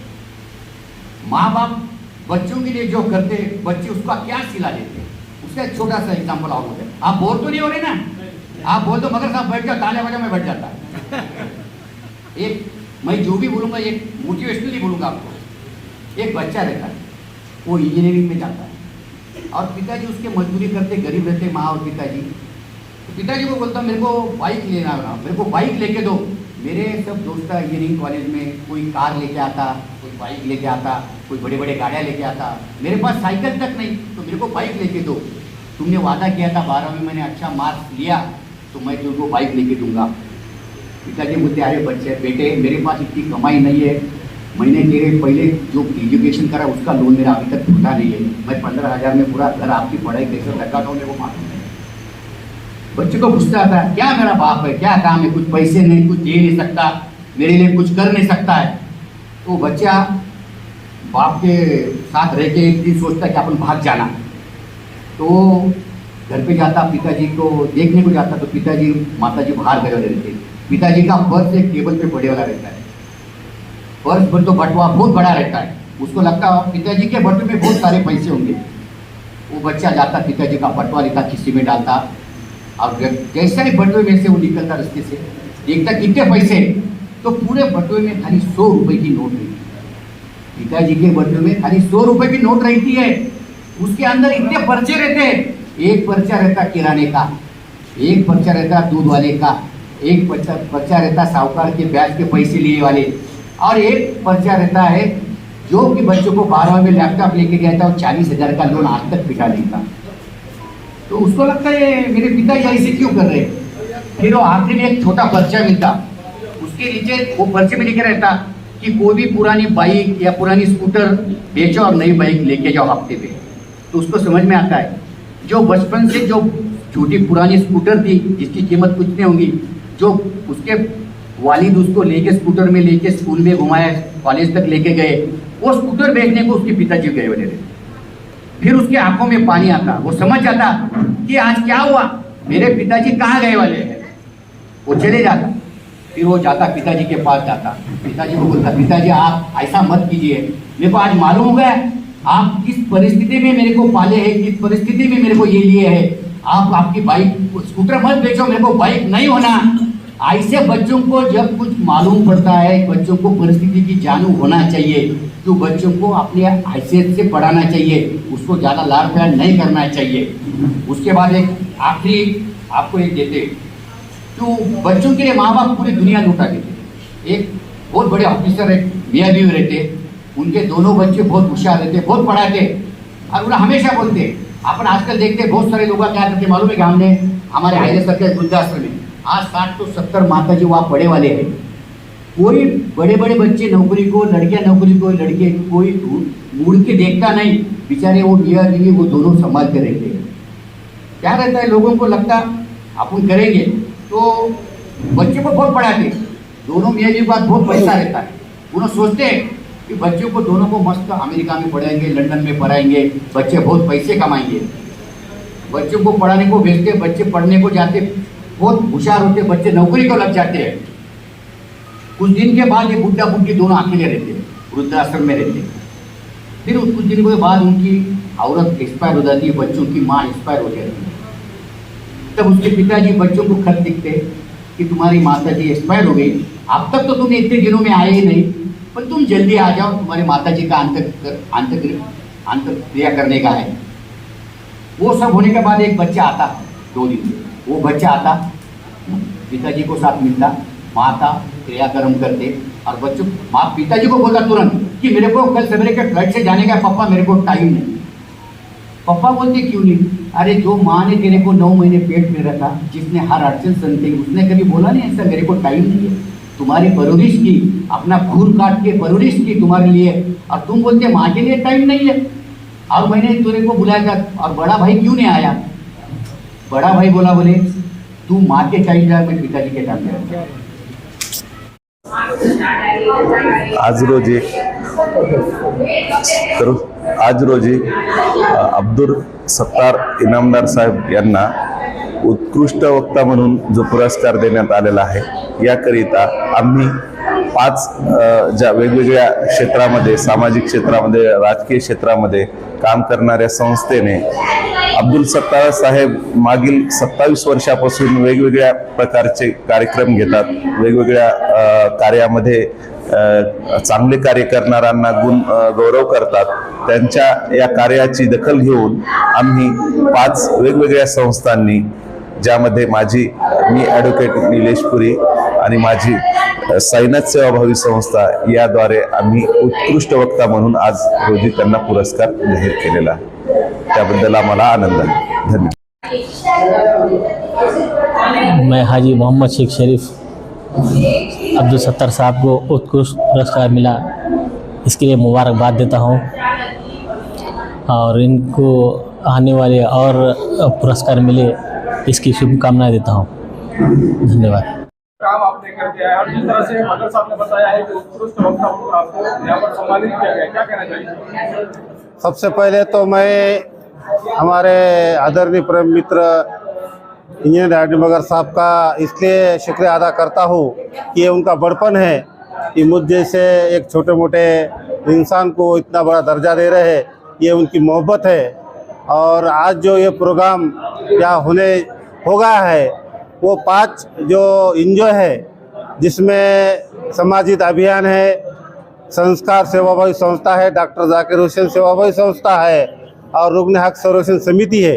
माँ बाप बच्चों के लिए जो करते, बच्चे उसका क्या सिला देते, उसका एक छोटा सा एग्जाम्पल और होता है। आप बोर तो नहीं हो रहे ना? आप बोल तो मगर साहब बैठ जाओ, ताले बजा में बैठ जाता। एक मैं जो भी बोलूँगा एक मोटिवेशनली बोलूँगा आपको। एक बच्चा रहता है, वो इंजीनियरिंग में जाता है, और पिताजी उसके मजदूरी करते, गरीब रहते माँ और पिताजी। तो पिताजी को बोलता मेरे को बाइक लेना है, मेरे को बाइक लेके दो। मेरे सब दोस्त इंजीनियरिंग कॉलेज में कोई कार लेके आता, कोई बाइक लेके आता, कोई बड़े बड़े गाड़ियाँ लेके आता। मेरे पास साइकिल तक नहीं, तो मेरे को बाइक लेके दो। तुमने वादा किया था 12वीं मैंने अच्छा मार्क्स लिया तो मैं तुमको बाइक लेके दूंगा। पिताजी बोलते अरे बच्चे बेटे, मेरे पास इतनी कमाई नहीं है, मैंने तेरे पहले जो एजुकेशन करा उसका लोन मेरा अभी तक छूटा नहीं है। मैं 15,000 में पूरा घर आपकी पढ़ाई कैसे लगाता हूँ मेरे को मालूम है। बच्चे को पूछता था क्या मेरा बाप है, क्या काम है, कुछ पैसे नहीं, कुछ दे नहीं सकता, मेरे लिए कुछ कर नहीं सकता है। तो बच्चा बाप के साथ रह के एक दिन सोचता कि अपन भाग जाना। तो घर पे जाता, पिताजी को देखने को जाता, तो पिताजी माताजी बाहर गए वाले रहते। पिताजी का पर्स एक टेबल पे पड़े वाला रहता है, पर्स पर तो बटुआ बहुत बड़ा रहता है। उसको लगता पिताजी के बटुए में बहुत सारे पैसे होंगे। वो बच्चा जाता, पिताजी का बटुआ लेता, खिस्से में डालता, और जैसा ही बटुए में से वो निकलता रास्ते से, देखता कितने पैसे, तो पूरे बटुए में खाली 100 रुपए की नोट रहती है। पिताजी के बटुए में खाली 100 रुपए की नोट रहती है। उसके अंदर इतने पर्चे रहते हैं, एक पर्चा रहता किराने का, एक पर्चा रहता दूध वाले का, एक पर्चा रहता साहूकार के ब्याज के पैसे लिए वाले, और एक पर्चा रहता है जो कि बच्चों को 12वीं में लैपटॉप लेके गया था और 40,000 का लोन आज तक पिटा नहीं था। तो उसको लगता है मेरे पिताजी ऐसे क्यों कर रहे। फिर वो आखिरी में एक छोटा पर्चा मिलता, उसके नीचे वो पर्चे में लिखे रहता कि कोई भी पुरानी बाइक या पुरानी स्कूटर बेचो और नई बाइक लेके जाओ हफ्ते पे। तो उसको समझ में आता है जो बचपन से जो छोटी पुरानी स्कूटर थी जिसकी कीमत कुछ नहीं होगी, जो उसके वालिद उसको लेके स्कूटर में लेके स्कूल में घुमाए, कॉलेज तक लेके गए, वो स्कूटर बेचने को उसके पिताजी गए हुए थे। फिर उसके आंखों में पानी आता, वो समझ जाता कि आज क्या हुआ, मेरे पिताजी कहाँ गए वाले हैं। वो चले जाता, फिर वो जाता पिताजी के पास जाता, पिताजी को बोलता पिताजी आप ऐसा मत कीजिए, मेरे को आज मालूम हो गया आप किस परिस्थिति में मेरे को पाले हैं, किस परिस्थिति में मेरे को ये लिए है। आप आपकी बाइक स्कूटर मत बेचो, मेरे को बाइक नहीं होना। ऐसे बच्चों को जब कुछ मालूम पड़ता है, बच्चों को परिस्थिति की जानू होना चाहिए, तो बच्चों को अपनी हैसियत से पढ़ाना चाहिए, उसको ज़्यादा लाड़ प्यार नहीं करना चाहिए। उसके बाद एक आखिरी आपको एक देते, तो बच्चों के लिए माँ बाप पूरी दुनिया लूटा देते। एक बहुत बड़े ऑफिसर एक मियाँ बीवी रहते, उनके दोनों बच्चे बहुत होशियार रहते, बहुत पढ़ाते, और उन्हें हमेशा बोलते। अपन आजकल देखते बहुत सारे लोग क्या करते मालूम है कि हमने हमारे हाईवे सर्कल वृद्धाश्रम में आज 60 तो 70 माता जी वहाँ पढ़े वाले हैं। कोई बड़े बड़े बच्चे नौकरी को, लड़कियां नौकरी को, लड़के कोई मुड़ के देखता नहीं। बेचारे वो मियाँ बीवी वो दोनों संभाल के रहते हैं। क्या रहता है, लोगों को लगता अपन करेंगे तो बच्चों को बहुत पढ़ाते, दोनों मियाँ बीवी के पास बहुत पैसा रहता है। उन्होंने सोचते हैं कि बच्चों को दोनों को मस्त अमेरिका में पढ़ाएंगे, लंदन में पढ़ाएंगे, बच्चे बहुत पैसे कमाएंगे। बच्चों को पढ़ाने को भेजते, बच्चे पढ़ने को जाते, बहुत होशियार होते, बच्चे नौकरी को लग जाते हैं। कुछ दिन के बाद ये बुढ़ा बुढ़ी दोनों अकेले रहते हैं, वृद्धाश्रम में रहते हैं। फिर कुछ दिन के बाद उनकी औरत एक्सपायर हो जाती है, बच्चों की माँ एक्सपायर हो जाती है। तब उसके पिताजी बच्चों को खत लिखते कि तुम्हारी माता जी एक्सपायर हो गई, अब तक तो तुमने इतने दिनों में आए ही नहीं, पर तुम जल्दी आ जाओ, तुम्हारी माता जी का अंत्यक्रिया करने का है। वो सब होने के बाद एक बच्चा आता 2 दिन से, वो बच्चा आता पिताजी को साथ मिलता, माता क्रियाक्रम करते और बच्चों माँ पिताजी को बोलता तुरंत कि मेरे को कल सवेरे के फ्लाइट से जाने का पापा, मेरे को टाइम नहीं। पापा बोलते क्यों नहीं? अरे जो माँ ने तेरे को 9 महीने पेट में रखा, जिसने हर अड़चन सहन की, उसने कभी बोला नहीं ऐसा मेरे को टाइम नहीं है। तुम्हारी परवरिश की, अपना खून काट के परवरिश की तुम्हारे लिए, और तुम बोलते माँ के लिए टाइम नहीं है। और मैंने तेरे को बुलाया था, और बड़ा भाई क्यों नहीं आया? बड़ा भाई बोले तू माँ के टाइम जा, मैं पिताजी के टाइम जा। आज रोजी अब्दुल सत्तार इनामदार साहेब यांना उत्कृष्ट वक्ता म्हणून जो पुरस्कार देण्यात आलेला आहे, याकरिता आम्ही 5 ज्या वेगवेगळ्या क्षेत्रामध्ये, सामाजिक क्षेत्रामध्ये, राजकीय क्षेत्रामध्ये काम करणाऱ्या संस्थेने अब्दुल सत्तार साहेब मागील 27 वर्षापासून वेगवेगळ्या प्रकारचे कार्यक्रम घेतात, वेगवेगळ्या कार्यामध्ये चांगले कार्य करणाऱ्यांना गौरव करतात। त्यांच्या या कार्याची दखल घेऊन आम्ही 5 वेगवेगळ्या संस्थांनी, ज्यामध्ये मी ॲडव्होकेट निलेश पुरी आणि माझी साईनाथ सेवाभावी संस्था याद्वारे आम्ही उत्कृष्ट वक्ता म्हणून आज रोजी त्यांना पुरस्कार जाहीर केलेला आहे। त्याबद्दल आम्हाला आनंद आहे। धन्यवाद। मैं हाजी मोहम्मद शेख शरीफ अब्दुल सत्तार साहब को उत्कृष्ट पुरस्कार मिला, इसके लिए मुबारकबाद देता हूँ और इनको आने वाले और पुरस्कार मिले इसकी शुभकामनाएं देता हूँ। धन्यवाद। काम आपने कर दिया है और जिस तरह से मगर साहब ने बताया है कि उत्कृष्ट वक्ता आपको यहाँ पर सम्मानित किया गया, क्या कहना चाहिए? सबसे पहले तो मैं हमारे आदरणीय प्रेम मित्र इंजीनियर आर डी मगर साहब का इसलिए शुक्रिया अदा करता हूँ कि ये उनका बड़पन है कि मुझ जैसे एक छोटे मोटे इंसान को इतना बड़ा दर्जा दे रहे हैं, ये उनकी मोहब्बत है। और आज जो ये प्रोग्राम यहाँ हो गया है, वो 5 जो एनजीओ है, जिसमें सामाजिक अभियान है, संस्कार सेवाभावी संस्था है, डॉक्टर जाकिर हुसैन सेवाभावी संस्था है और रुग्ण हक संरक्षण समिति है।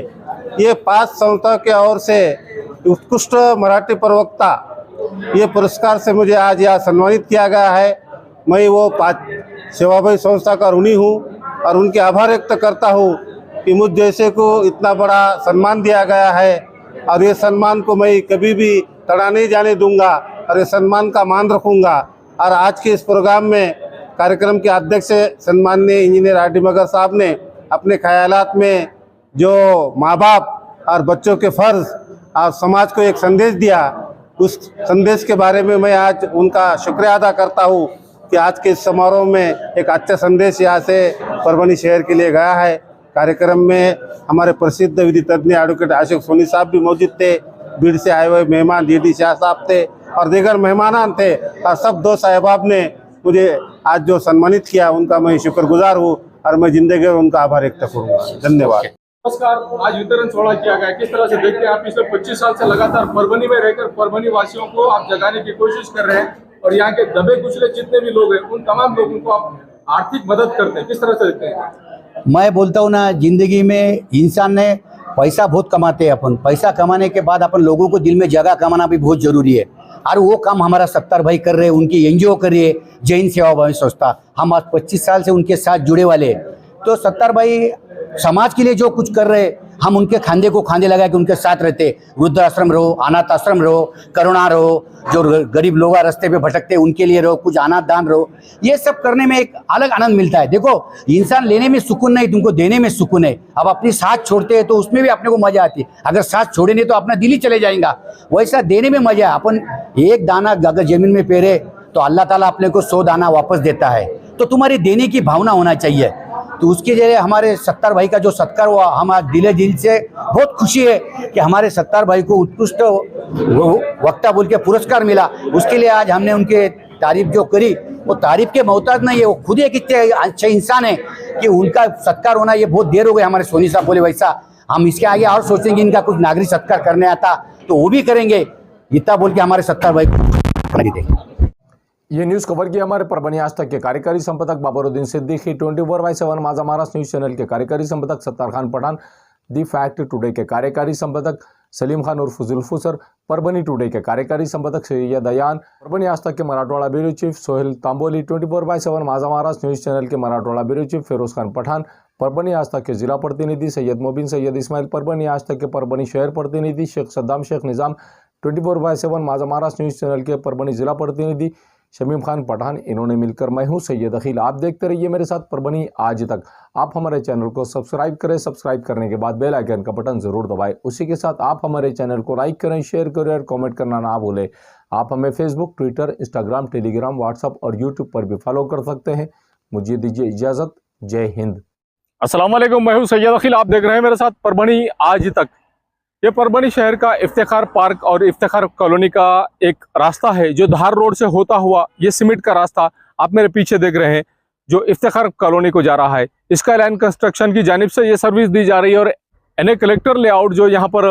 ये 5 संस्थाओं के ओर से उत्कृष्ट मराठी प्रवक्ता ये पुरस्कार से मुझे आज यहाँ सम्मानित किया गया है। मैं वो 5 सेवाभावी संस्था का ऋणी हूँ और उनके आभार व्यक्त करता हूँ कि मुझ जैसे को इतना बड़ा सम्मान दिया गया है और ये सम्मान को मैं कभी भी टला नहीं जाने दूंगा और ये सम्मान का मान रखूंगा। और आज के इस प्रोग्राम में कार्यक्रम के अध्यक्ष सम्माननीय इंजीनियर आर डी मगर साहब ने अपने ख्यालात में जो माँ बाप और बच्चों के फ़र्ज और समाज को एक संदेश दिया, उस संदेश के बारे में मैं आज उनका शुक्रिया अदा करता हूँ कि आज के इस समारोह में एक अच्छा संदेश यहाँ से परभनी शहर के लिए गया है। कार्यक्रम में हमारे प्रसिद्ध विधि तज्ञ एडवोकेट अशोक सोनी साहब भी मौजूद थे, भीड़ से आए हुए मेहमान डीडी शाह साहब थे और दीगर मेहमान थे और सब 2 साहिबाब ने मुझे आज जो सम्मानित किया उनका मैं शुक्रगुजार हूँ और मैं जिंदगी में उनका आभार व्यक्त करूँगा। धन्यवाद। नमस्कार। आज वितरण सोहला किया गया, किस तरह से देखते हैं आप? पिछले 25 साल से लगातार परभनी में रहकर परभनी वासियों को आप जगाने की कोशिश कर रहे हैं और यहाँ के दबे कुचले जितने भी लोग हैं उन तमाम लोगों को आप आर्थिक मदद करते हैं, किस तरह से देखते हैं? मैं बोलता हूँ ना, जिंदगी में इंसान ने पैसा बहुत कमाते हैं, अपन पैसा कमाने के बाद अपन लोगों को दिल में जगह कमाना भी बहुत जरूरी है और वो काम हमारा सत्तार भाई कर रहे हैं, उनकी एनजीओ कर रही है जैन सेवाभावी संस्था। हम आज 25 साल से उनके साथ जुड़े वाले हैं। तो सत्तार भाई समाज के लिए जो कुछ कर रहे हैं, हम उनके खांदे को खांदे लगा के उनके साथ रहते। वृद्धाश्रम रहो, अनाथ आश्रम रहो, करुणा रहो, जो गरीब लोग रास्ते पे भटकते उनके लिए रहो, कुछ अनाथ दान रहो, ये सब करने में एक अलग आनंद मिलता है। देखो, इंसान लेने में सुकून नहीं, तुमको देने में सुकून है। अब अपनी साथ छोड़ते हैं तो उसमें भी अपने को मजा आती है। अगर साथ छोड़े नहीं तो अपना दिल ही चले जाएगा। वैसा देने में मजा है। अपन एक दाना अगर जमीन में पेरे तो अल्लाह ताला अपने को 100 दाना वापस देता है। तो तुम्हारी देने की भावना होना चाहिए। तो उसके लिए हमारे सत्तार भाई का जो सत्कार हुआ, हम आज दिल से बहुत खुशी है कि हमारे सत्तार भाई को उत्कृष्ट वक्ता बोल के पुरस्कार मिला। उसके लिए आज हमने उनके तारीफ जो करी वो तारीफ के मोहताज नहीं है, वो खुद एक इतने अच्छे इंसान है कि उनका सत्कार होना ये बहुत देर हो गई। हमारे सोनी साहब बोले वैसा हम इसके आगे और सोचेंगे, इनका कुछ नागरिक सत्कार करने आता तो वो भी करेंगे। इतना बोल के हमारे सत्तार भाई को ये न्यूज़ कवर किया हमारे परभनी आज तक के कार्यकारी संपादक बाबरुद्दीन सिद्दीकी, 24/7 माझा महाराष्ट्र न्यूज़ चैनल के कार्यकारी संपादक Sattar Khan Pathan, the fact today के कार्यकारी संपादक सलीम खान उर्फ जुल्फुसर, परभनी टुडे के कार्यकारी संपादक सैयद अयान, परभनी आज तक के मराठवाड़ा ब्यूरो चीफ सोहेल तांबोली, 24/7 माझा महाराष्ट्र न्यूज़ चैनल के मराठवाड़ा ब्यूरो चीफ फिरोज खान पठान, परभनी आज तक के जिला प्रतिनिधि सैयद मोबिन सैयद इस्माइल, परभनी आज तक के परभनी शहर प्रतिनिधि शेख सद्दाम शेख निज़ाम, 24/7 माझा महाराष्ट्र न्यूज़ चैनल के परभनी जिला प्रतिनिधि शमीम खान पठान, इन्होंने मिलकर मैं हूं सैयद अखिल। आप देखते रहिए मेरे साथ परभनी आज तक। आप हमारे चैनल को सब्सक्राइब करें, सब्सक्राइब करने के बाद बेल आइकन का बटन जरूर दबाएं। उसी के साथ आप हमारे चैनल को लाइक करें, शेयर करें और कमेंट करना ना भूलें। आप हमें Facebook, Twitter, Instagram, Telegram, WhatsApp और यूट्यूब पर भी फॉलो कर सकते हैं। मुझे दीजिए इजाज़त। जय हिंद। अस्सलाम वालेकुम, मैं हूं सैयद अखिल। आप देख रहे हैं मेरे साथ परभनी आज तक। ये परभनी शहर का इफ्तिखार पार्क और इफ्तिखार कॉलोनी का एक रास्ता है जो धार रोड से होता हुआ ये सीमेंट का रास्ता आप मेरे पीछे देख रहे हैं जो इफ्तिखार कॉलोनी को जा रहा है। स्काई लाइन कंस्ट्रक्शन की जानिब से ये सर्विस दी जा रही है और एनए कलेक्टर लेआउट जो यहाँ पर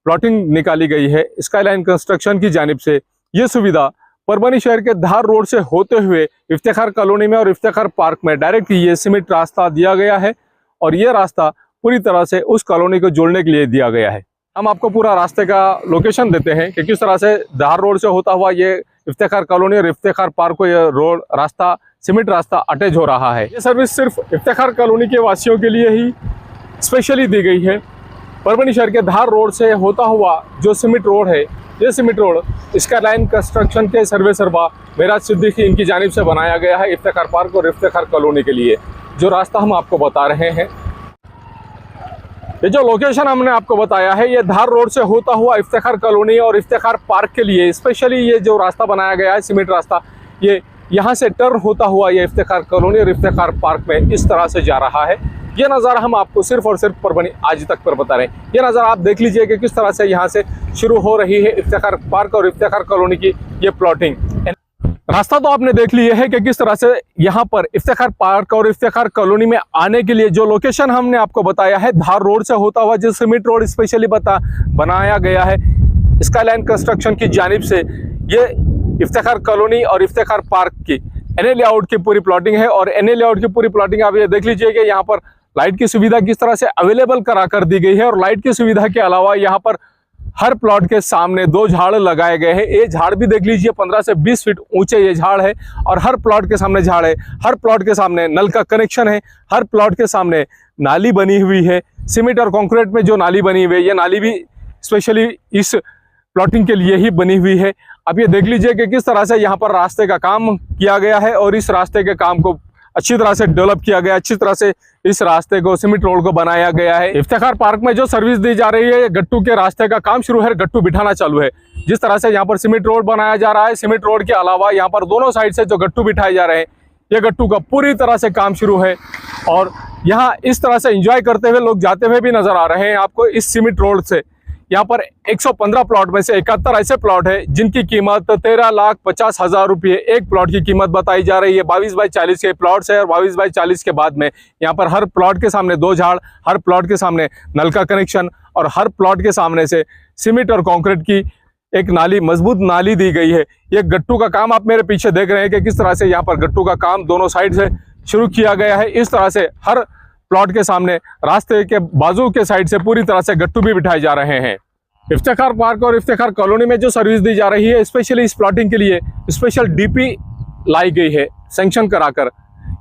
प्लॉटिंग निकाली गई है स्काई लाइन कंस्ट्रक्शन की जानिब से, ये सुविधा परभनी शहर के धार रोड से होते हुए इफ्तिखार कॉलोनी में और इफ्तिखार पार्क में डायरेक्ट ये सीमेंट रास्ता दिया गया है और ये रास्ता पूरी तरह से उस कॉलोनी को जोड़ने के लिए दिया गया है। हम आपको पूरा रास्ते का लोकेशन देते हैं कि किस तरह से धार रोड से होता हुआ ये इफ्तिखार कॉलोनी और इफ्तिखार पार्क को ये रोड रास्ता सीमेंट रास्ता अटैच हो रहा है। ये सर्विस सिर्फ इफ्तिखार कॉलोनी के वासियों के लिए ही स्पेशली दी गई है। परभनी शहर के धार रोड से होता हुआ जो सीमेंट रोड है, ये cement road sky line construction के सर्वे सर्वा मेराज सिद्दीकी इनकी जानिब से बनाया गया है इफ्तिखार पार्क और इफ्तिखार कॉलोनी के लिए। जो रास्ता हम आपको बता रहे हैं, ये जो लोकेशन हमने आपको बताया है, ये धार रोड से होता हुआ इफ्तिखार कॉलोनी और इफ्तिखार पार्क के लिए स्पेशली ये जो रास्ता बनाया गया है सीमेंट रास्ता, ये यहाँ से टर्न होता हुआ ये इफ्तिखार कॉलोनी और इफ्तिखार पार्क में इस तरह से जा रहा है। ये नज़ारा हम आपको सिर्फ और सिर्फ परभनी आज तक पर बता रहे हैं। ये नज़ारा आप देख लीजिए कि किस तरह से यहाँ से शुरू हो रही है इफ्तिखार पार्क और इफ्तिखार कॉलोनी की ये प्लॉटिंग। रास्ता तो आपने देख लिया है कि किस तरह से यहाँ पर इफ्तिखार पार्क और इफ्तिखार कॉलोनी में आने के लिए जो लोकेशन हमने आपको बताया है धार रोड से होता हुआ जो सीमेंट रोड स्पेशली बनाया गया है स्काई लाइन कंस्ट्रक्शन की जानिब से, ये इफ्तिखार कॉलोनी और इफ्तिखार पार्क की एनए लेआउट की पूरी प्लॉटिंग है। और एनए लेआउट की पूरी प्लॉटिंग आप ये देख लीजिए कि यहाँ पर लाइट की सुविधा किस तरह से अवेलेबल करा कर दी गई है और लाइट की सुविधा के अलावा यहाँ पर हर प्लॉट के सामने 2 झाड़ लगाए गए हैं। ये झाड़ भी देख लीजिए 15 से 20 फीट ऊंचे ये झाड़ है और हर प्लॉट के सामने झाड़ है। हर प्लॉट के सामने नल का कनेक्शन है। हर प्लॉट के सामने नाली बनी हुई है। सीमेंट और कंक्रीट में जो नाली बनी हुई है, ये नाली भी स्पेशली इस प्लॉटिंग के लिए ही बनी हुई है। अब ये देख लीजिए कि किस तरह से यहाँ पर रास्ते का काम किया गया है और इस रास्ते के काम को अच्छी तरह से डेवलप किया गया, अच्छी तरह से इस रास्ते को सीमेंट रोड को बनाया गया है। इफ्तिखार पार्क में जो सर्विस दी जा रही है, गट्टू के रास्ते का काम शुरू है, गट्टू बिठाना चालू है। जिस तरह से यहाँ पर सीमेंट रोड बनाया जा रहा है, सीमेंट रोड के अलावा यहाँ पर दोनों साइड से जो गट्टू बिठाए जा रहे हैं, ये गट्टू का पूरी तरह से काम शुरू है और यहाँ इस तरह से एंजॉय करते हुए लोग जाते हुए भी नजर आ रहे हैं आपको इस सीमेंट रोड से। यहाँ पर 115 प्लॉट में से 71 ऐसे प्लॉट है जिनकी कीमत 13,50,000 रुपये एक प्लॉट की कीमत बताई जा रही है। 22/40 के प्लॉट्स है और 22/40 के बाद में यहाँ पर हर प्लॉट के सामने 2 झाड़, हर प्लॉट के सामने नल का कनेक्शन और हर प्लॉट के सामने से सीमेंट और कंक्रीट की एक नाली, मजबूत नाली दी गई है। ये गट्टू का काम आप मेरे पीछे देख रहे हैं कि किस तरह से यहाँ पर गट्टू का काम दोनों साइड से शुरू किया गया है। इस तरह से हर प्लॉट के सामने रास्ते के बाजू के साइड से पूरी तरह से गट्टू भी बिठाए जा रहे हैं। इफ्तिखार पार्क और इफ्तिखार कॉलोनी में जो सर्विस दी जा रही है, स्पेशली इस प्लॉटिंग के लिए स्पेशल डीपी लाई गई है सैंक्शन कराकर।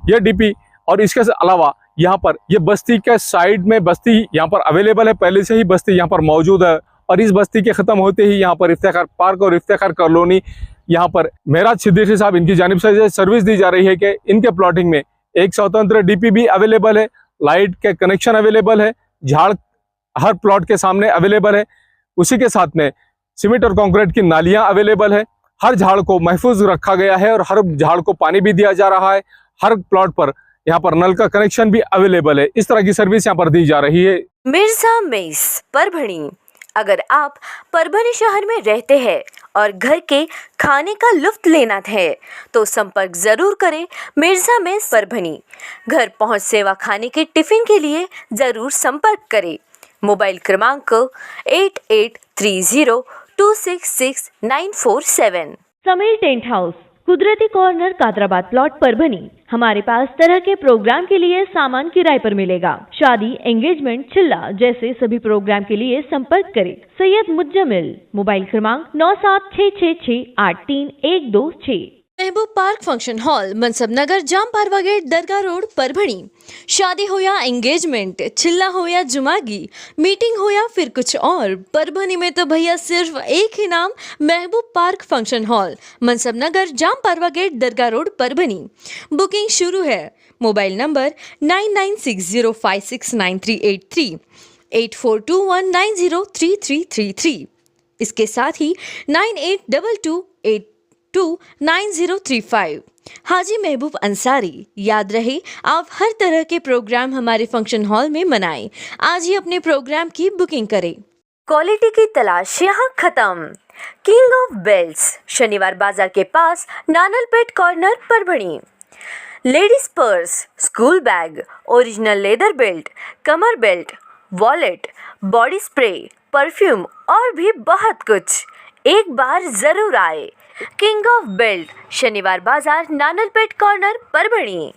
यह डीपी और इसके अलावा यहाँ पर ये बस्ती के साइड में बस्ती यहाँ पर अवेलेबल है, पहले से ही बस्ती यहाँ पर मौजूद है। और इस बस्ती के ख़त्म होते ही यहाँ पर इफ्तिखार पार्क और इफ्तिखार कॉलोनी, यहाँ पर मेराज सिद्दीकी साहब इनकी जानिब से सर्विस दी जा रही है कि इनके प्लॉटिंग में एक स्वतंत्र डीपी भी अवेलेबल है, लाइट के कनेक्शन अवेलेबल है, झाड़ हर प्लॉट के सामने अवेलेबल है। उसी के साथ में सीमेंट और कंक्रीट की नालियां अवेलेबल है। हर झाड़ को महफूज रखा गया है और हर झाड़ को पानी भी दिया जा रहा है। हर प्लॉट पर यहाँ पर नल का कनेक्शन भी अवेलेबल है। इस तरह की सर्विस यहाँ पर दी जा रही है। मिर्जा मेस परभणी। अगर आप परभणी शहर में रहते हैं और घर के खाने का लुत्फ लेना है तो संपर्क जरूर करें मिर्जा मेस परभणी। घर पहुंच सेवा खाने के टिफिन के लिए जरूर संपर्क करें। मोबाइल क्रमांक 8830266947। समीर टेंट हाउस, कुदरती कॉर्नर, कादराबाद प्लॉट, परभणी। हमारे पास तरह के प्रोग्राम के लिए सामान किराए पर मिलेगा। शादी, एंगेजमेंट, चिल्ला जैसे सभी प्रोग्राम के लिए संपर्क करें सैयद मुज्जमिल। मोबाइल क्रमांक 9766683126। महबूब पार्क फंक्शन हॉल, मनसब नगर, जाम पारवा गेट, दरगाह रोड, परभणी। शादी हो या एंगेजमेंट, चिल्ला हो या जुमागी, मीटिंग हो या फिर कुछ और, परभणी में तो भैया सिर्फ एक ही नाम, महबूब पार्क फंक्शन हॉल, मनसब नगर, जाम पारवा गेट, दरगाह रोड, परभणी। बुकिंग शुरू है। Mobile number 9960569383, 8421903333। इसके साथ ही 9822829035। हाजी महबूब अंसारी। याद रहे, आप हर तरह के प्रोग्राम हमारे फंक्शन हॉल में मनाएं। आज ही अपने प्रोग्राम की बुकिंग करें। क्वालिटी की तलाश यहाँ खत्म। किंग ऑफ बेल्ट्स, शनिवार बाजार के पास, Nanalpet corner, Parbhani. Ladies purse, school bag, original leather belt, कमर belt, wallet, body spray, perfume और भी बहुत कुछ। एक बार जरूर आए। किंग ऑफ बेल्ट, शनिवार बाजार, नानलपेट कॉर्नर, परभणी।